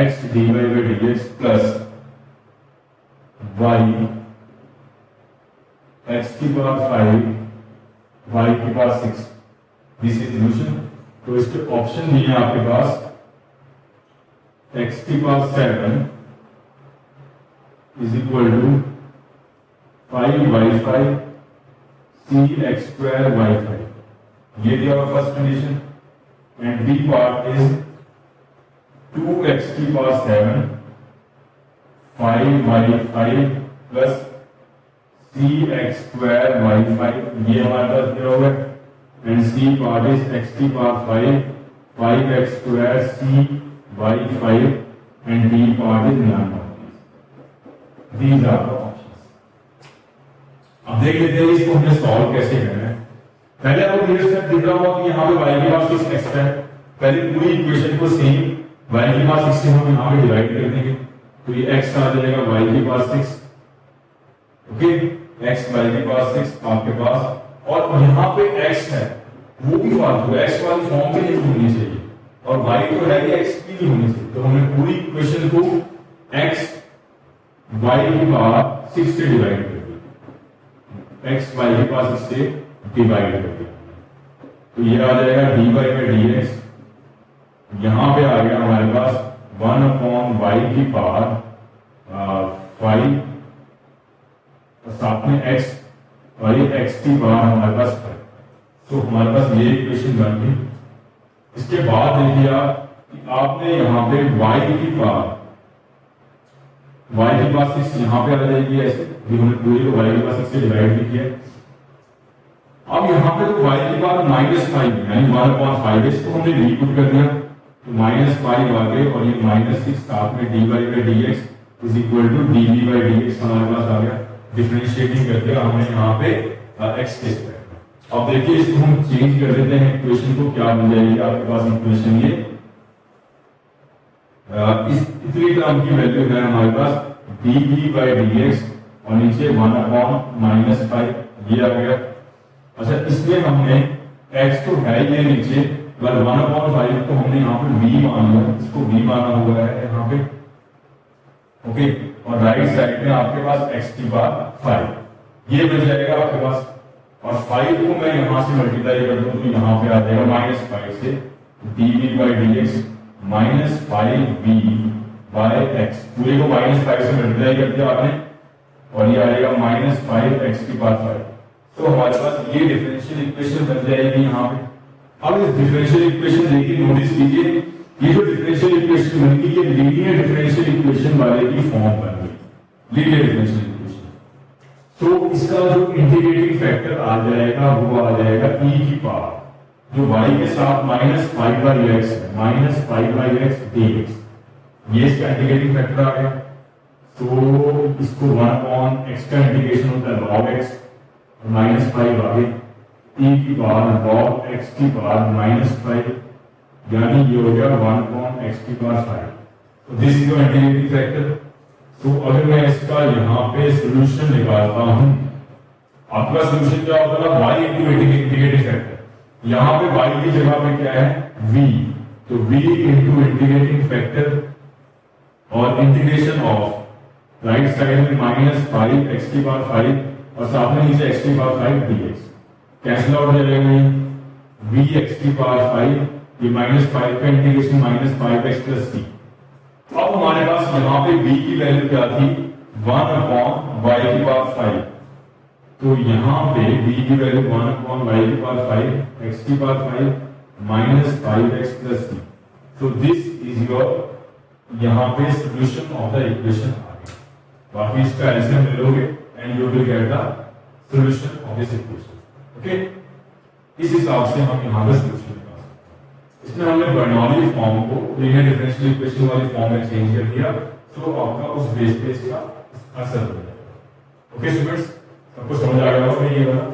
x dy by dx plus y x की पावर 5 y की पावर 6, दिस इज सॉल्यूशन। तो इसके ऑप्शन दिए हैं आपके पास x की power 7 is equal to 5y5 cx square y5, ये दिया हुआ first condition. And B part is 2x की power 7 5y5 plus cx square y5, ये हमारे पास दिया हुआ है। And C part is x की power 5x square cy5 and D part is none. These are the options. अब देख लेते हैं इसको हमने सॉल्व कैसे करना है। पहले आपको क्लियर स्टेप दिख रहा होगा कि यहाँ पे y की पावर 6x है। पहले पूरी इक्वेशन को सेम y की पावर 6 से हम यहाँ पे डिवाइड कर देंगे, तो ये x आ जाएगा y की पावर 6। ओके, x y की पावर 6 आपके पास, और यहाँ पे x है वो भी फालतू है, x वाली फॉर्म में नहीं होनी चाहिए, और y तो है कि x की नहीं होनी चाहिए। तो हमने पूरी इक्वेशन को x y की पावर 6 से डिवाइड कर दिया, x y की पावर 6 से डिवाइड कर दिया, तो ये आ जाएगा dy by dx। यहां पे आ गया हमारे पास 1/y की पावर 5 और साथ में x, और ये x की पावर हमारे पास 5। तो हमारे पास ये इक्वेशन बन गई। इसके बाद देखिए आप कि आपने यहाँ पे y की पावर 6 यहाँ पे आ जाएगी ऐसे, हमने पूरी को y की पावर 6 से डिवाइड भी किया। अब यहाँ पे तो y की पावर -5 यानी 1/5, इसको हमने रीपुट कर दिया, तो -5 आ गए, और ये -6 साथ में dy by dx is equal to dv by dx हमारे पास आ गया। डिफरेंशिएटिंग करके हमने यहाँ पे x के स्क्वायर। अब देखिए इसको हम चेंज कर देते हैं, इक्वेशन को क्या बन जाएगी आपके पास इक्वेशन ये इस इतनी टर्म की वैल्यू है हमारे पास dv by dx, और नीचे 1/-5 ये आ गया। अच्छा, इसमें हमने x तो है ये नीचे, पर 1/5 तो हमने यहाँ पे v मान लिया, इसको v माना हुआ है यहाँ पे। ओके, और राइट साइड में आपके पास x की पावर 5 ये बन जाएगा आपके पास, और 5 को मैं यहाँ से मल्टीप्लाई कर दूं तो यहाँ पे आ जाएगा -5 से dv by dx -5v by x, पूरे को -5 से मल्टीप्लाई कर दिया आपने, और ये आएगा -5x की पावर 5। तो हमारे पास ये डिफरेंशियल इक्वेशन बन जाएगी यहाँ पे। अब इस डिफरेंशियल इक्वेशन देखिए, नोटिस कीजिए, ये जो डिफरेंशियल इक्वेशन बन गई ये लीनियर डिफरेंशियल इक्वेशन वाले की फॉर्म बन गई, लीनियर डिफरेंशियल इक्वेशन। तो इसका जो इंटीग्रेटिंग फैक्टर आ जाएगा वो आ जाएगा e की पावर, जो y के साथ -5/x है, -5/x dx, ये इसका इंटीग्रेटिंग फैक्टर आ गया। तो इसको 1/x का इंटीग्रेशन होता है log x, -5 आगे e की पावर log x की पावर -5, यानी ये हो गया 1/x की पावर 5। तो this is your integrating factor. तो अगर मैं इसका यहाँ पे सॉल्यूशन निकालता हूं, आपका सॉल्यूशन क्या होगा ना, y इनटू इंटीग्रेटिंग फैक्टर। यहाँ पे y की जगह पे क्या है v, तो v इनटू इंटीग्रेटिंग फैक्टर, और इंटीग्रेशन ऑफ राइट साइड में -5x की पावर 5 और साथ में नीचे x की पावर 5 dx, कैंसिल आउट हो जाएगा vx की पावर 5, ये -5 का इंटीग्रेशन -5x प्लस c। अब हमारे पास यहाँ पे v की वैल्यू क्या थी, 1/y की पावर 5, तो यहाँ पे v की वैल्यू 1/y की पावर 5, x की पावर 5 -5x प्लस c। तो दिस इज योर यहाँ पे सॉल्यूशन ऑफ द इक्वेशन आ गया। बाकी इसका एल्सियम ले लोगे and you will get the solution of this equation. Okay. इस हिसाब से हम यहाँ का सोल्यूशन निकाल सकते हैं। इसमें हमने बर्नौली फॉर्म को लीनियर डिफरेंशियल इक्वेशन वाली फॉर्म में चेंज कर दिया, तो आपका उस बेस पे इसका आंसर हो जाएगा। ओके स्टूडेंट्स, सबको समझ आ गया होगा ये वाला?